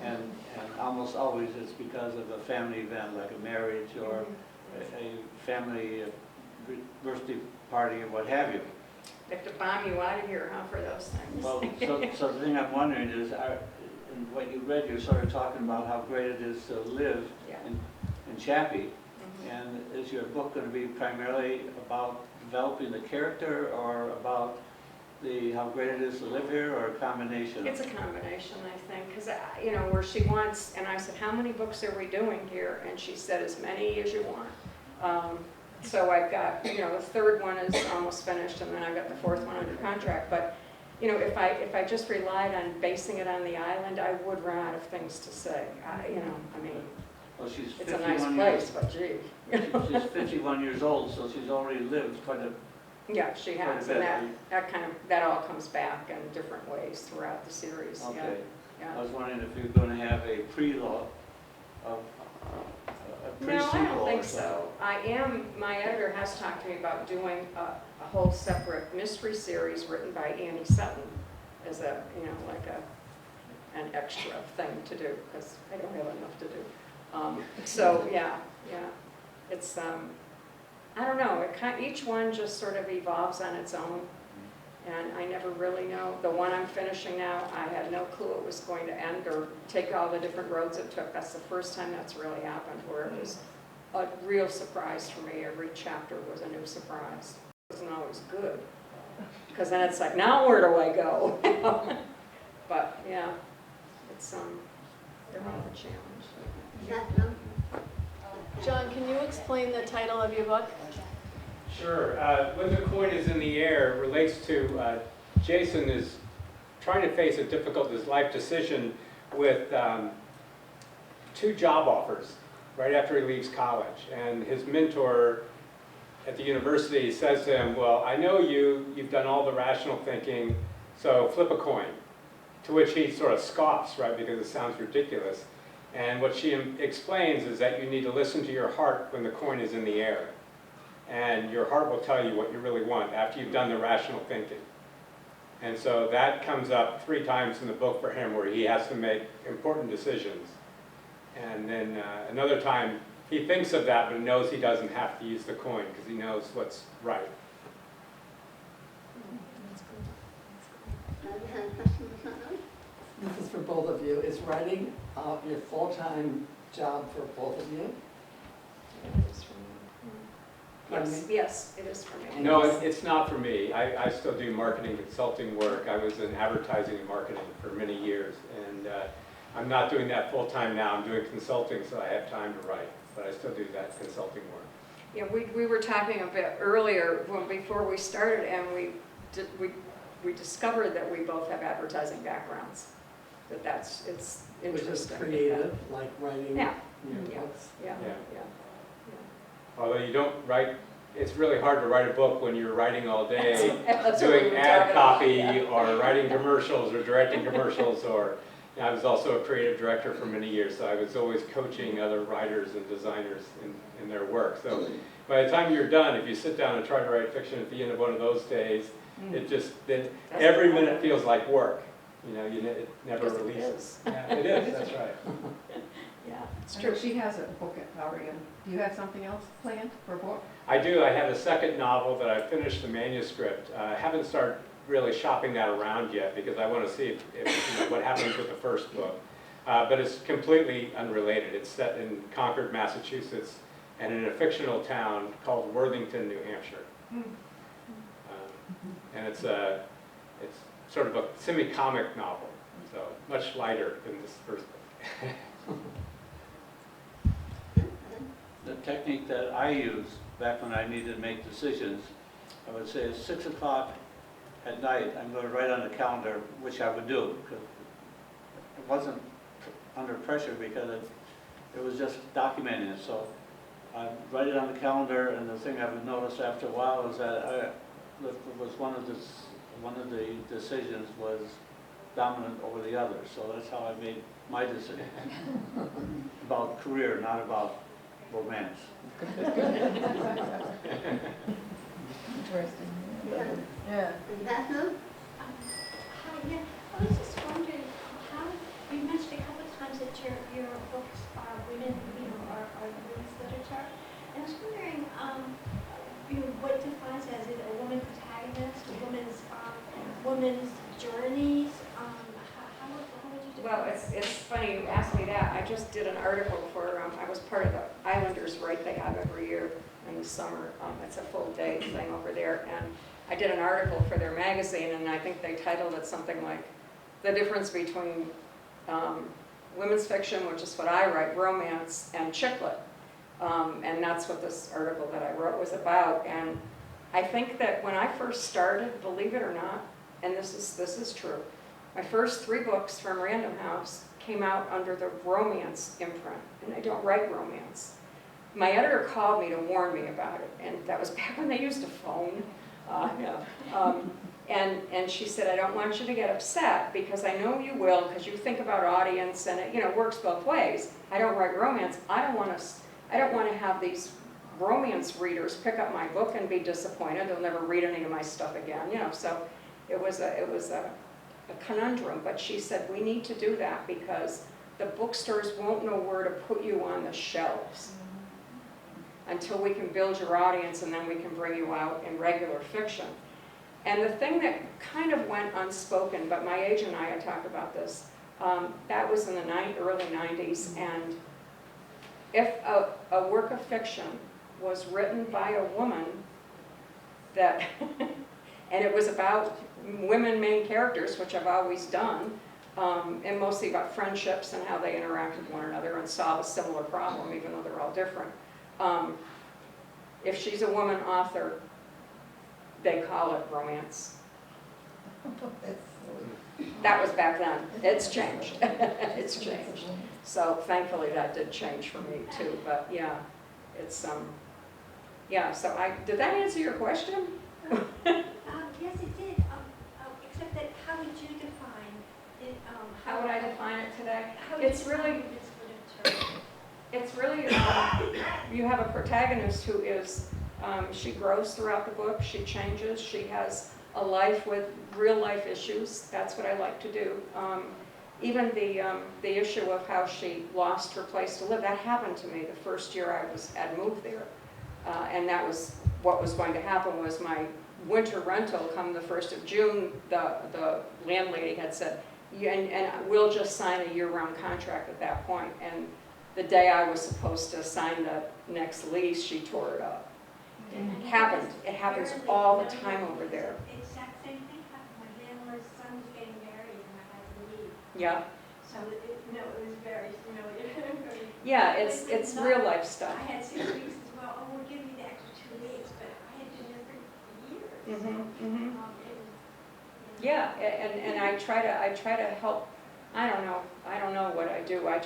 And almost always it's because of a family event, like a marriage or a family birthday party or what have you. They have to bomb you out of here, huh, for those things. Well, so the thing I'm wondering is, in what you read, you're sort of talking about how great it is to live Yeah. in Chappie. And is your book going to be primarily about developing the character, or about how great it is to live here, or a combination? It's a combination, I think, because, you know, where she wants, and I said, how many books are we doing here? And she said, as many as you want. So I've got, you know, the third one is almost finished, and then I've got the fourth one under contract. But, you know, if I just relied on basing it on the island, I would run out of things to say. You know, I mean, Well, she's it's a 51 nice place, but gee. She's 51 years old, so she's already lived quite a... Yeah, she has, Quite a and bit. that all comes back in different ways throughout the series. Yeah, Okay. yeah. I was wondering if you're going to have a prelogue of a No, I pre-sequel don't or think something. so. My editor has talked to me about doing a whole separate mystery series written by Annie Sutton as a, you know, like an extra thing to do, because I don't have enough to do. So, yeah, it's, I don't know, each one just sort of evolves on its own, and I never really know. The one I'm finishing now, I had no clue it was going to end or take all the different roads it took. That's the first time that's really happened, where it was a real surprise for me. Every chapter was a new surprise. It wasn't always good, because then it's like, now where do I go? But yeah, it's they're all a challenge. John, can you explain the title of your book? Sure. When the coin is in the air relates to Jason is trying to face a difficult life decision with 2 job offers right after he leaves college. And his mentor at the university says to him, well, I know you've done all the rational thinking, so flip a coin. To which he sort of scoffs, right, because it sounds ridiculous. And what she explains is that you need to listen to your heart when the coin is in the air. And your heart will tell you what you really want after you've done the rational thinking. And so that comes up 3 times in the book for him, where he has to make important decisions. And then another time, he thinks of that, but knows he doesn't have to use the coin because he knows what's right. This is for both of you. Is writing your full-time job for both of you? Pardon me? Yes, it is for me. No, it's not for me. I still do marketing consulting work. I was in advertising and marketing for many years, and I'm not doing that full-time now. I'm doing consulting, so I have time to write, but I still do that consulting work. Yeah, we were talking a bit earlier, before we started, and we discovered that we both have advertising backgrounds. It's Which is interesting. creative, like writing Yeah. your Yeah. books. Yeah. Although you don't write, it's really hard to write a book when you're writing all day, That's what we doing were ad talking copy, about, yeah. or writing commercials, or directing commercials, or I was also a creative director for many years, so I was always coaching other writers and designers in their work. So by the time you're done, if you sit down and try to write fiction at the end of one of those days, it just, every minute feels like work. You know, it never Because it releases. is. Yeah, it is, that's right. Yeah, it's I know true. she has a book already. Do you have something else planned for a book? I do. I have a second novel that I finished the manuscript. I haven't started really shopping that around yet because I want to see if what happens with the first book. But it's completely unrelated. It's set in Concord, Massachusetts, and in a fictional town called Worthington, New Hampshire. And it's sort of a semi-comic novel, so much lighter than this first book. The technique that I used back when I needed to make decisions, I would say at 6 o'clock at night, I'm going to write on the calendar, which I would do, because it wasn't under pressure because it was just documenting it. So I write it on the calendar, and the thing I would notice after a while is that one of the decisions was dominant over the other. So that's how I made my decision about career, not about romance. Interesting. Yeah. Ambassador? Hi, yeah, I was just wondering, how, you mentioned a couple of times that your books are women, are women's literature. And I was wondering, what defines as it a woman protagonist, a woman's journeys? How would you define Well, it's funny you asked me that. I just did an article for, I I was part of the Islanders Rite they have every year in the summer. It's a full day thing over there, and I did an article for their magazine, and I think they titled it something like "The Difference Between Women's Fiction," which is what I write, romance, and chick lit. And that's what this article that I wrote was about. And I think that when I first started, believe it or not, and this is true, my first 3 books from Random House came out under the romance imprint, and I don't write romance. My editor called me to warn me about it, and that was back when they used a phone. And she said, I don't want you to get upset, because I know you will, because you think about audience, and it works both ways. I don't write romance. I don't want to have these romance readers pick up my book and be disappointed. They'll never read any of my stuff again. So it was a conundrum. But she said, we need to do that because the bookstores won't know where to put you on the shelves until we can build your audience, and then we can bring you out in regular fiction. And the thing that kind of went unspoken, but my agent and I had talked about this, that was in the early 90s, and if a work of fiction was written by a woman that, and it was about women main characters, which I've always done, and mostly about friendships and how they interact with one another and solve a similar problem, even though they're all different. If she's a woman author, they call it romance. That was back then. It's changed. It's changed. So thankfully that did change for me too. But yeah, it's yeah. So did that answer your question? Yes, it did. Except that how would you define it? How would I define it today? How would you It's define really. this literature? It's really, you have a protagonist who is, she grows throughout the book, she changes, she has a life with real life issues. That's what I like to do. Even the issue of how she lost her place to live, that happened to me the first year I had moved there. And that was what was going to happen was my winter rental come the 1st of June, the landlady had said, yeah, and we'll just sign a year-round contract at that point. And the day I was supposed to sign the next lease, she tore it up. It happened. It happens all the time over there. Exact same thing happened. My landlord's son was getting married and I had to leave. Yeah. So it was very familiar. Yeah, it's real life stuff. I had 6 weeks as well. Oh, we'll give you the extra 2 weeks, but I had been there for years. Mm-hmm. Yeah, and I try to help. I don't know what I do. I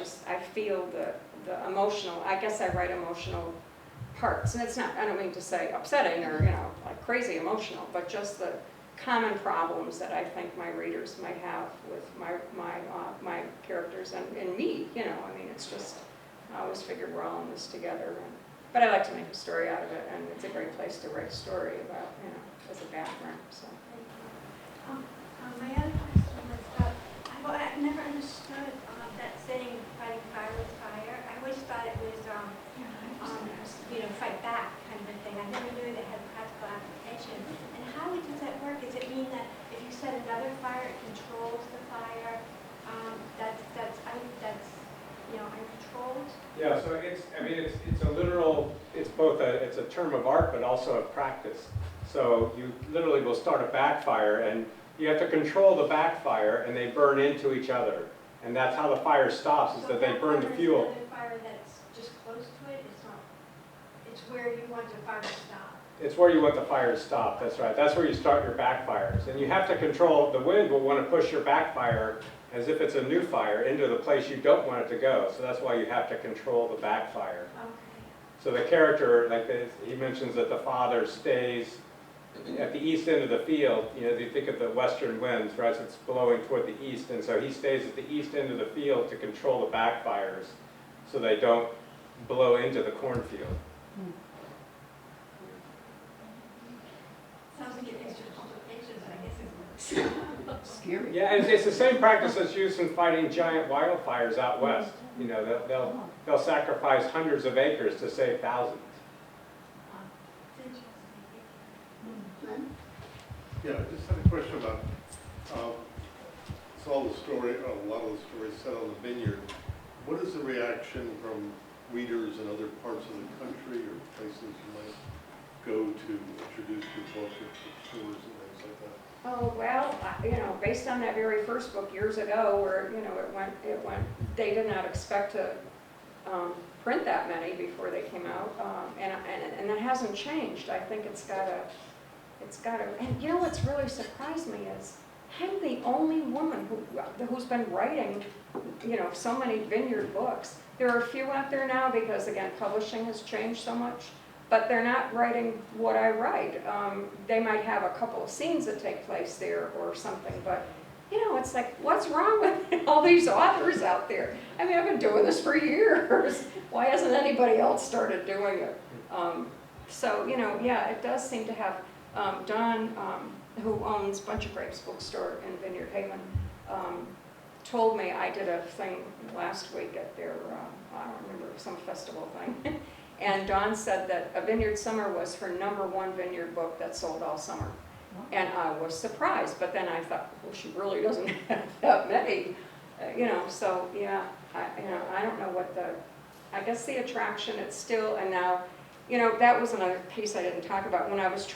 feel the emotional. I guess I write emotional parts, and it's not. I don't mean to say upsetting or like crazy emotional, but just the common problems that I think my readers might have with my characters and me. I mean, it's just I always figure we're all in this together. But I like to make a story out of it, and it's a great place to write a story about as a background. So. My other question was about, I've never understood that saying, fighting fire with fire. I always thought it was, fight back kind of a thing. I never knew that had practical application. And how does that work? Does it mean that if you set another fire, it controls the fire? Uncontrolled? Yeah, so it's a literal, it's a term of art, but also of practice. So you literally will start a backfire, and you have to control the backfire, and they burn into each other. And that's how the fire stops, is that they burn the fuel. So another fire that's just close to it, it's where you want the fire to stop. It's where you want the fire to stop, that's right. That's where you start your backfires. And you have to control, the wind will want to push your backfire as if it's a new fire into the place you don't want it to go. So that's why you have to control the backfire. Okay. So the character, he mentions that the father stays at the east end of the field. You think of the western winds, right? So it's blowing toward the east, and so he stays at the east end of the field to control the backfires so they don't blow into the cornfield. Sounds like it extra complications, I guess. Scary. Yeah, and it's the same practice that's used in fighting giant wildfires out west. They'll sacrifice hundreds of acres to save thousands. Yeah, I just had a question about, saw the story, a lot of the stories set on the Vineyard. What is the reaction from readers in other parts of the country or places you might go to introduce your book at stores and things like that? Oh, well, based on that very first book years ago where, it went, they did not expect to print that many before they came out. And that hasn't changed. I think it's got to, and what's really surprised me is I'm the only woman who's been writing, so many Vineyard books. There are a few out there now because, again, publishing has changed so much. But they're not writing what I write. They might have a couple of scenes that take place there or something, but it's like, what's wrong with all these authors out there? I mean, I've been doing this for years. Why hasn't anybody else started doing it? So, it does seem to have, Don, who owns Bunch of Grapes bookstore in Vineyard Haven, told me, I did a thing last week at their, I don't remember, some festival thing. And Dawn said that A Vineyard Summer was her #1 Vineyard book that sold all summer. And I was surprised, but then I thought, well, she really doesn't have that many, so yeah, I don't know what I guess the attraction, it's still, and now, that was another piece I didn't talk about. When I was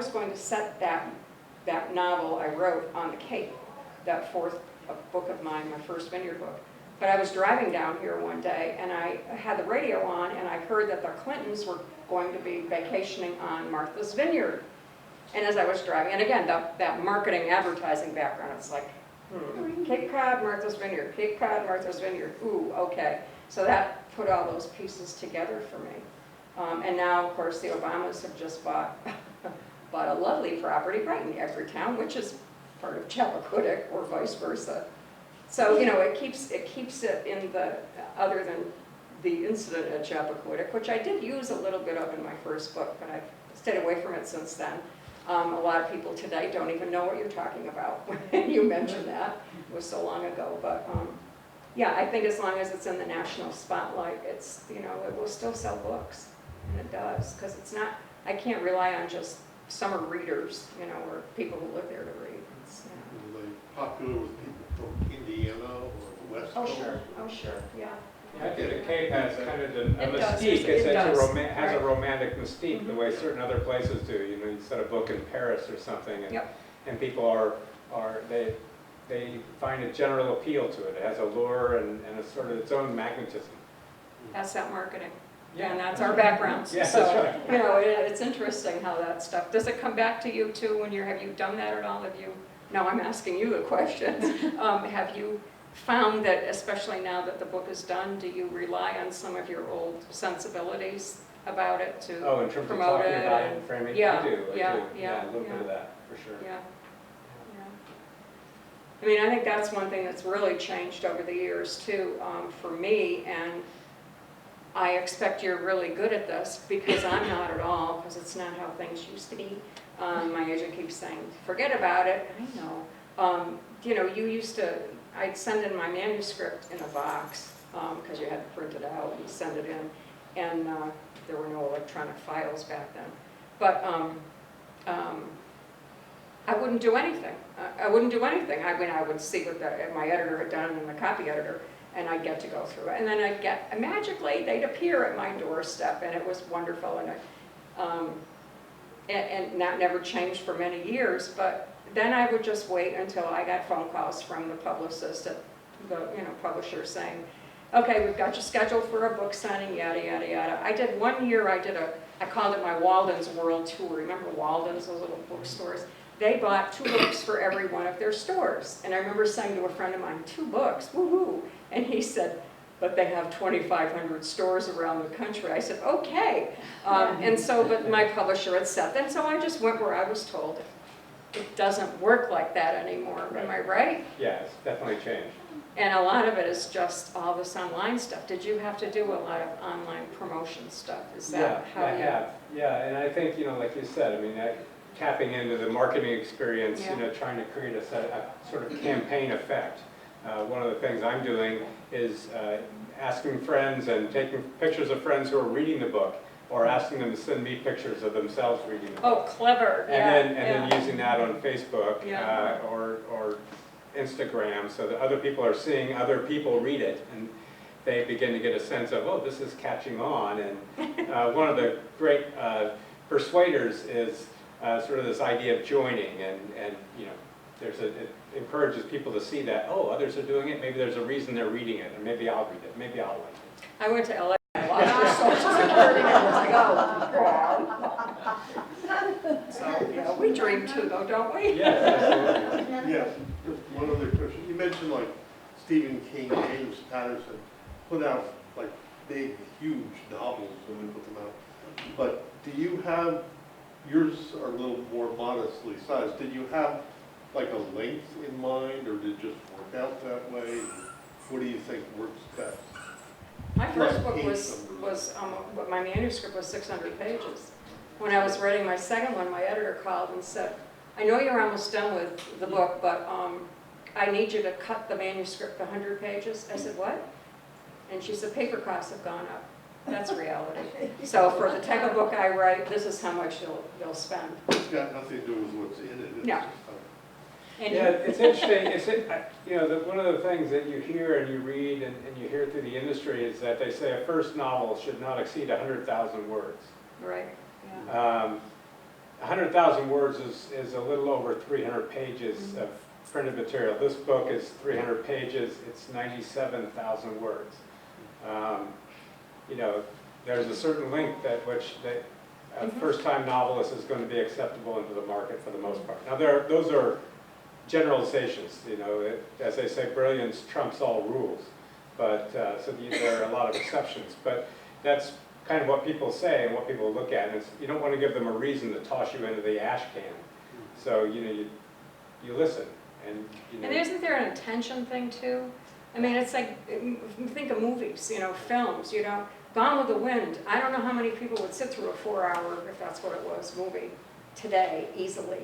going to set that novel I wrote on the Cape, that fourth book of mine, my first Vineyard book. But I was driving down here one day and I had the radio on and I heard that the Clintons were going to be vacationing on Martha's Vineyard. And as I was driving, and again, that marketing advertising background, it's like, Cape Cod, Martha's Vineyard, Cape Cod, Martha's Vineyard, ooh, okay. So that put all those pieces together for me. And now, of course, the Obamas have just bought a lovely property right in Edgartown, which is part of Chappaquiddick or vice versa. So, it keeps it in the, other than the incident at Chappaquiddick, which I did use a little bit of in my first book, but I've stayed away from it since then. A lot of people today don't even know what you're talking about when you mention that. It was so long ago, but yeah, I think as long as it's in the national spotlight, it's, it will still sell books, and it does, because it's not, I can't rely on just summer readers, or people who live there to read. It's, Are they popular with people from Indiana or the West Coast? Oh, sure, yeah. I think the Cape has kind of a It does. mystique. It does. Has a Right. romantic mystique the way certain other places do. You set a book in Paris or something, and, Yep. and people they find a general appeal to it. It has a lure and a sort of its own magnetism. That's that marketing. Yeah. And that's our backgrounds. Yeah, So, that's right. it's interesting how that stuff, does it come back to you too when have you done that at all? No, I'm asking you the questions. Have you found that, especially now that the book is done, do you rely on some of your old sensibilities about it to Oh, in terms of promote talking it? about it and framing? Yeah, I do. yeah, A little bit of that, for sure. Yeah. I mean, I think that's one thing that's really changed over the years too, for me, and I expect you're really good at this because I'm not at all, because it's not how things used to be. My agent keeps saying, forget about it. I know. You used to, I'd send in my manuscript in a box because you had to print it out and send it in, and there were no electronic files back then. But I wouldn't do anything. I wouldn't do anything. I mean, I would see what my editor had done and the copy editor, and I'd get to go through it. And then I'd get, magically, they'd appear at my doorstep, and it was wonderful. And that never changed for many years, but then I would just wait until I got phone calls from the publicist at the publisher saying, okay, we've got you scheduled for a book signing, yada, yada, yada. One year I called it my Walden's World Tour. Remember Walden's, those little bookstores? They bought 2 books for every one of their stores. And I remember saying to a friend of mine, 2 books, woohoo. And he said, but they have 2,500 stores around the country. I said, okay. But my publisher had said that, so I just went where I was told. It doesn't work like that anymore, am I right? Yeah, it's definitely changed. And a lot of it is just all this online stuff. Did you have to do a lot of online promotion stuff? Is that how I have. Yeah, and I think, like you said, I mean, tapping into the marketing experience, trying to create a sort of campaign effect. One of the things I'm doing is asking friends and taking pictures of friends who are reading the book, or asking them to send me pictures of themselves reading the book. Oh, clever. And then using that on Facebook or Instagram, so that other people are seeing other people read it. they begin to get a sense of, oh, this is catching on. And one of the great persuaders is sort of this idea of joining, and you know, it encourages people to see that, oh, others are doing it, maybe there's a reason they're reading it, and maybe I'll read it, maybe I'll like it. I went to LA, I lost her social security, and was like, oh, God. So, yeah, we dream too, though, don't we? Yes, absolutely. Yes, just one other question. You mentioned like Stephen King, James Patterson put out like big, huge novels when we put them out. But do you have, yours are a little more modestly sized. Did you have like a length in mind, or did it just work out that way? What do you think works best? My first book Like was my manuscript was 600 pages. When I was writing my second one, my editor called and said, I know you're almost done with the book, but I need you to cut the manuscript to 100 pages. I said, what? And she said, paper costs have gone up. That's reality. So for the type of book I write, this is how much you'll spend. It's got nothing to do with what's in it. It's No. just, And Yeah, it's interesting. You know, one of the things that you hear and you read and you hear through the industry is that they say a first novel should not exceed 100,000 words. right. Yeah. 100,000 words is a little over 300 pages of printed material. This book is 300 pages. It's 97,000 words. You know, there's a certain length at which a first-time novelist is going to be acceptable into the market for the most part. Now, those are generalizations. You know, as they say, brilliance trumps all rules. But so there are a lot of exceptions. But that's kind of what people say and what people look at. And you don't want to give them a reason to toss you into the ash can. So you know, you listen, and you know. And isn't there an attention thing too? I mean, it's like, think of movies, you know, films, you know, Gone with the Wind. I don't know how many people would sit through a 4-hour, if that's what it was, movie today easily.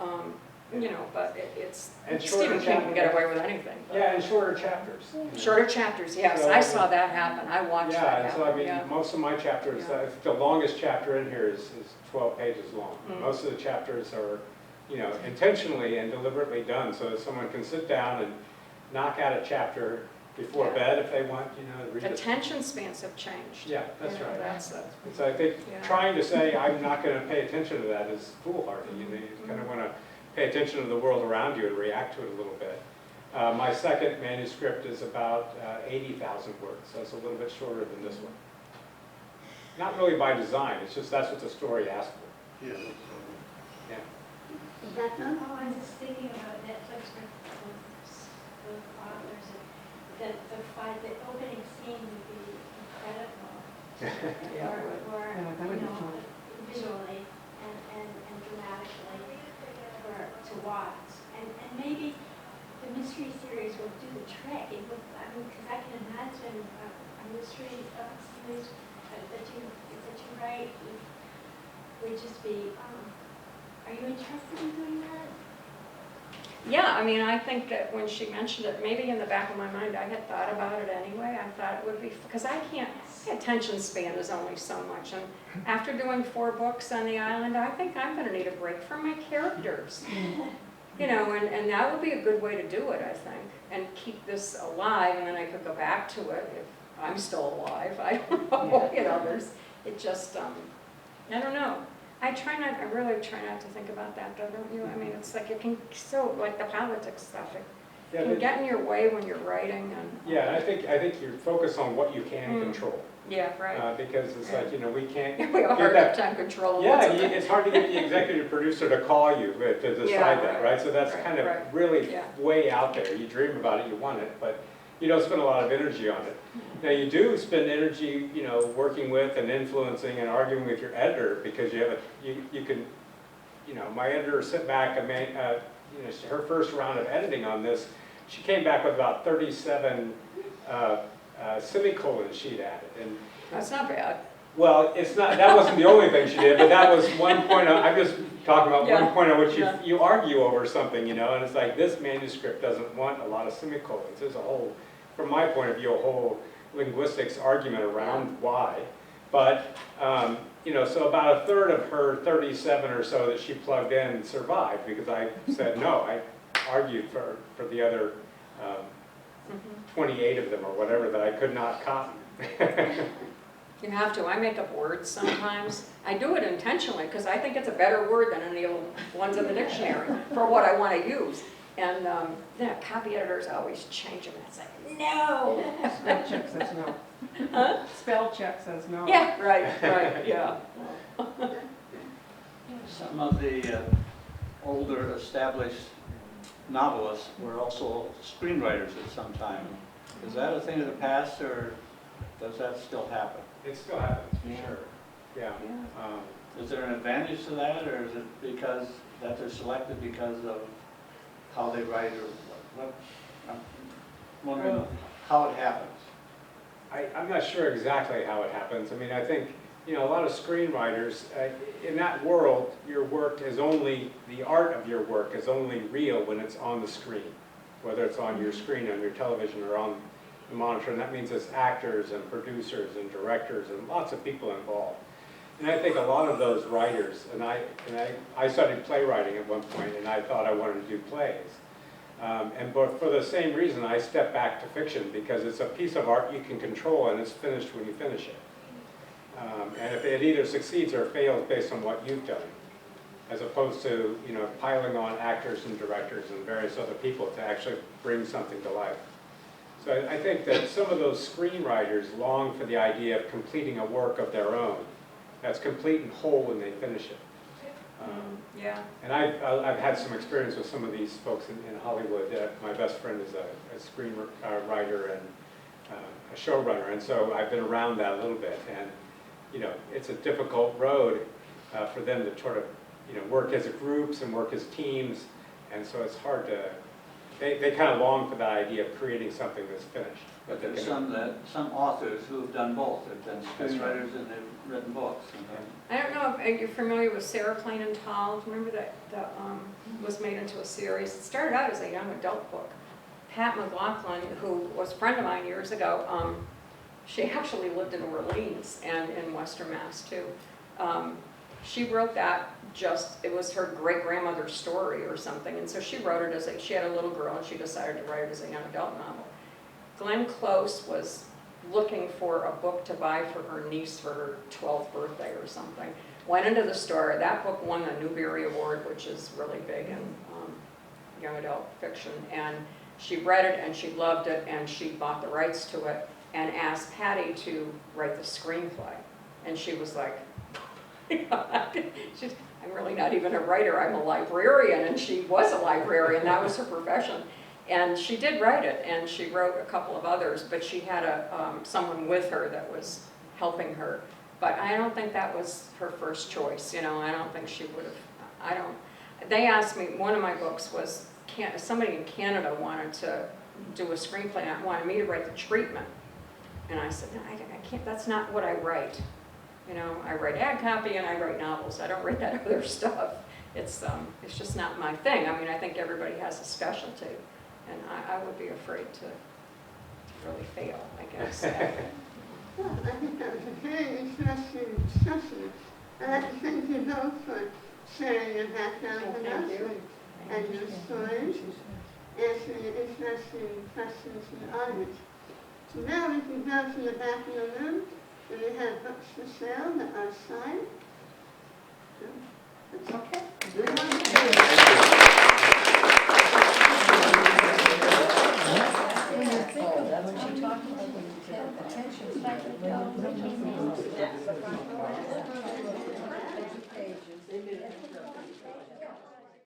You know, but it's, And Stephen King can get away with anything. But. Yeah, and shorter chapters. Shorter chapters, yes. So, I saw that happen. I watched that Yeah, and happen. so I mean, Yeah. most of my chapters, Yeah. the longest chapter in here is 12 pages long. Mm. Most of the chapters are, you know, intentionally and deliberately done so that someone can sit down and knock out a chapter before Yeah. bed if they want, you know, to read it. Attention spans have changed. Yeah, that's You know, right. That's So I think Yeah. trying to say I'm not going to pay attention to that is foolhardy. You know, you kind of want to pay attention to the world around you and react to it a little bit. My second manuscript is about 80,000 words, so it's a little bit shorter than this one. Not really by design, it's just that's what the story asked for. yeah. Yeah. Is that done? Oh, I was thinking about Netflix with authors, and the opening scene would be incredible. Yeah, it would. Or, Yeah, that would you be know, fun. visually and dramatically to watch. And maybe the mystery series will do the trick. It would, I mean, because I can imagine a mystery series that you write would just be, are you interested in doing that? Yeah, I mean, I think that when she mentioned it, maybe in the back of my mind, I had thought about it anyway. I thought it would be, because I can't, my attention span is only so much. And after doing 4 books on the island, I think I'm going to need a break from my characters. You know, and that would be a good way to do it, I think, and keep this alive, and then I could go back to it if I'm still alive. I don't know, you know, it just, I don't know. I really try not to think about that, though, don't you? I mean, it's like, it can still, like the politics stuff, it Yeah, can get in your way when you're writing and. yeah, I think you focus on what you can control. Yeah, right. Because it's like, you know, we can't We all get hard that. enough time controlling Yeah, what's in it's hard to get the executive producer to call you to decide Yeah, that, right, right? So that's right, kind of right. really Yeah. way out there. You dream about it, you want it, but you don't spend a lot of energy on it. Now you do spend energy, you know, working with and influencing and arguing with your editor because you have you can, you know, my editor sent back you know, her first round of editing on this. She came back with about 37 semicolons she'd added, and That's not bad. well, it's not, that wasn't the only thing she did, but that was one point, I'm just talking about Yeah. one point on which Yeah. you argue over something, you know, and it's like, this manuscript doesn't want a lot of semicolons. There's a whole, from my point of view, a whole linguistics argument around why. But, you know, so about a third of her 37 or so that she plugged in survived because I said no. I argued for the other 28 of them or whatever that I could not copy. You have to. I make up words sometimes. I do it intentionally because I think it's a better word than any of the ones in the dictionary for what I want to use. And then copy editors always change them. And it's like, no. Spell check says no. Huh? Spell check says no. Yeah, right, yeah. Some of the older established novelists were also screenwriters at some time. Is that a thing of the past, or does that still happen? It still happens, for sure. Yeah. Is there an advantage to that, or is it because that they're selected because of how they write, or what? I'm wondering how it happens. I'm not sure exactly how it happens. I mean, I think, a lot of screenwriters, in that world, your work is only, the art of your work is only real when it's on the screen, whether it's on your screen, on your television, or on the monitor. And that means it's actors and producers and directors and lots of people involved. And I think a lot of those writers, and I studied playwriting at one point, and I thought I wanted to do plays. But for the same reason, I stepped back to fiction, because it's a piece of art you can control, and it's finished when you finish it. And if it either succeeds or fails based on what you've done, as opposed to piling on actors and directors and various other people to actually bring something to life. So I think that some of those screenwriters long for the idea of completing a work of their own that's complete and whole when they finish it. Yeah. And I've had some experience with some of these folks in Hollywood. My best friend is a screenwriter and a showrunner, and so I've been around that a little bit. And it's a difficult road for them to sort of work as groups and work as teams, and so it's hard to. They kind of long for that idea of creating something that's finished. But there's some authors who have done both. They've been screenwriters and they've written books. I don't know if you're familiar with Sarah Plain and Tall. Remember that was made into a series? It started out as a young adult book. Pat McLaughlin, who was a friend of mine years ago, she actually lived in Orleans and in Western Mass too. She wrote that it was her great-grandmother's story or something, and so she wrote it she had a little girl and she decided to write it as a young adult novel. Glenn Close was looking for a book to buy for her niece for her 12th birthday or something. Went into the store. That book won the Newbery Award, which is really big in young adult fiction. And she read it and she loved it, and she bought the rights to it and asked Patty to write the screenplay. And she was like, I'm really not even a writer, I'm a librarian. And she was a librarian, that was her profession. And she did write it, and she wrote a couple of others, but she had someone with her that was helping her. But I don't think that was her first choice, I don't think she would have, they asked me, one of my books was, somebody in Canada wanted to do a screenplay, and wanted me to write the treatment. And I said, no, I can't, that's not what I write. I write ad copy and I write novels. I don't write that other stuff. It's just not my thing. I mean, I think everybody has a specialty. And I would be afraid to really fail, I guess. Well, I think that was a very interesting discussion. I'd like to thank you both for sharing your background with us and your stories, answering interesting questions from the audience. So now we can go to the back of the room, and we have books for sale that are signed. So, that's okay. When she talked about the attention,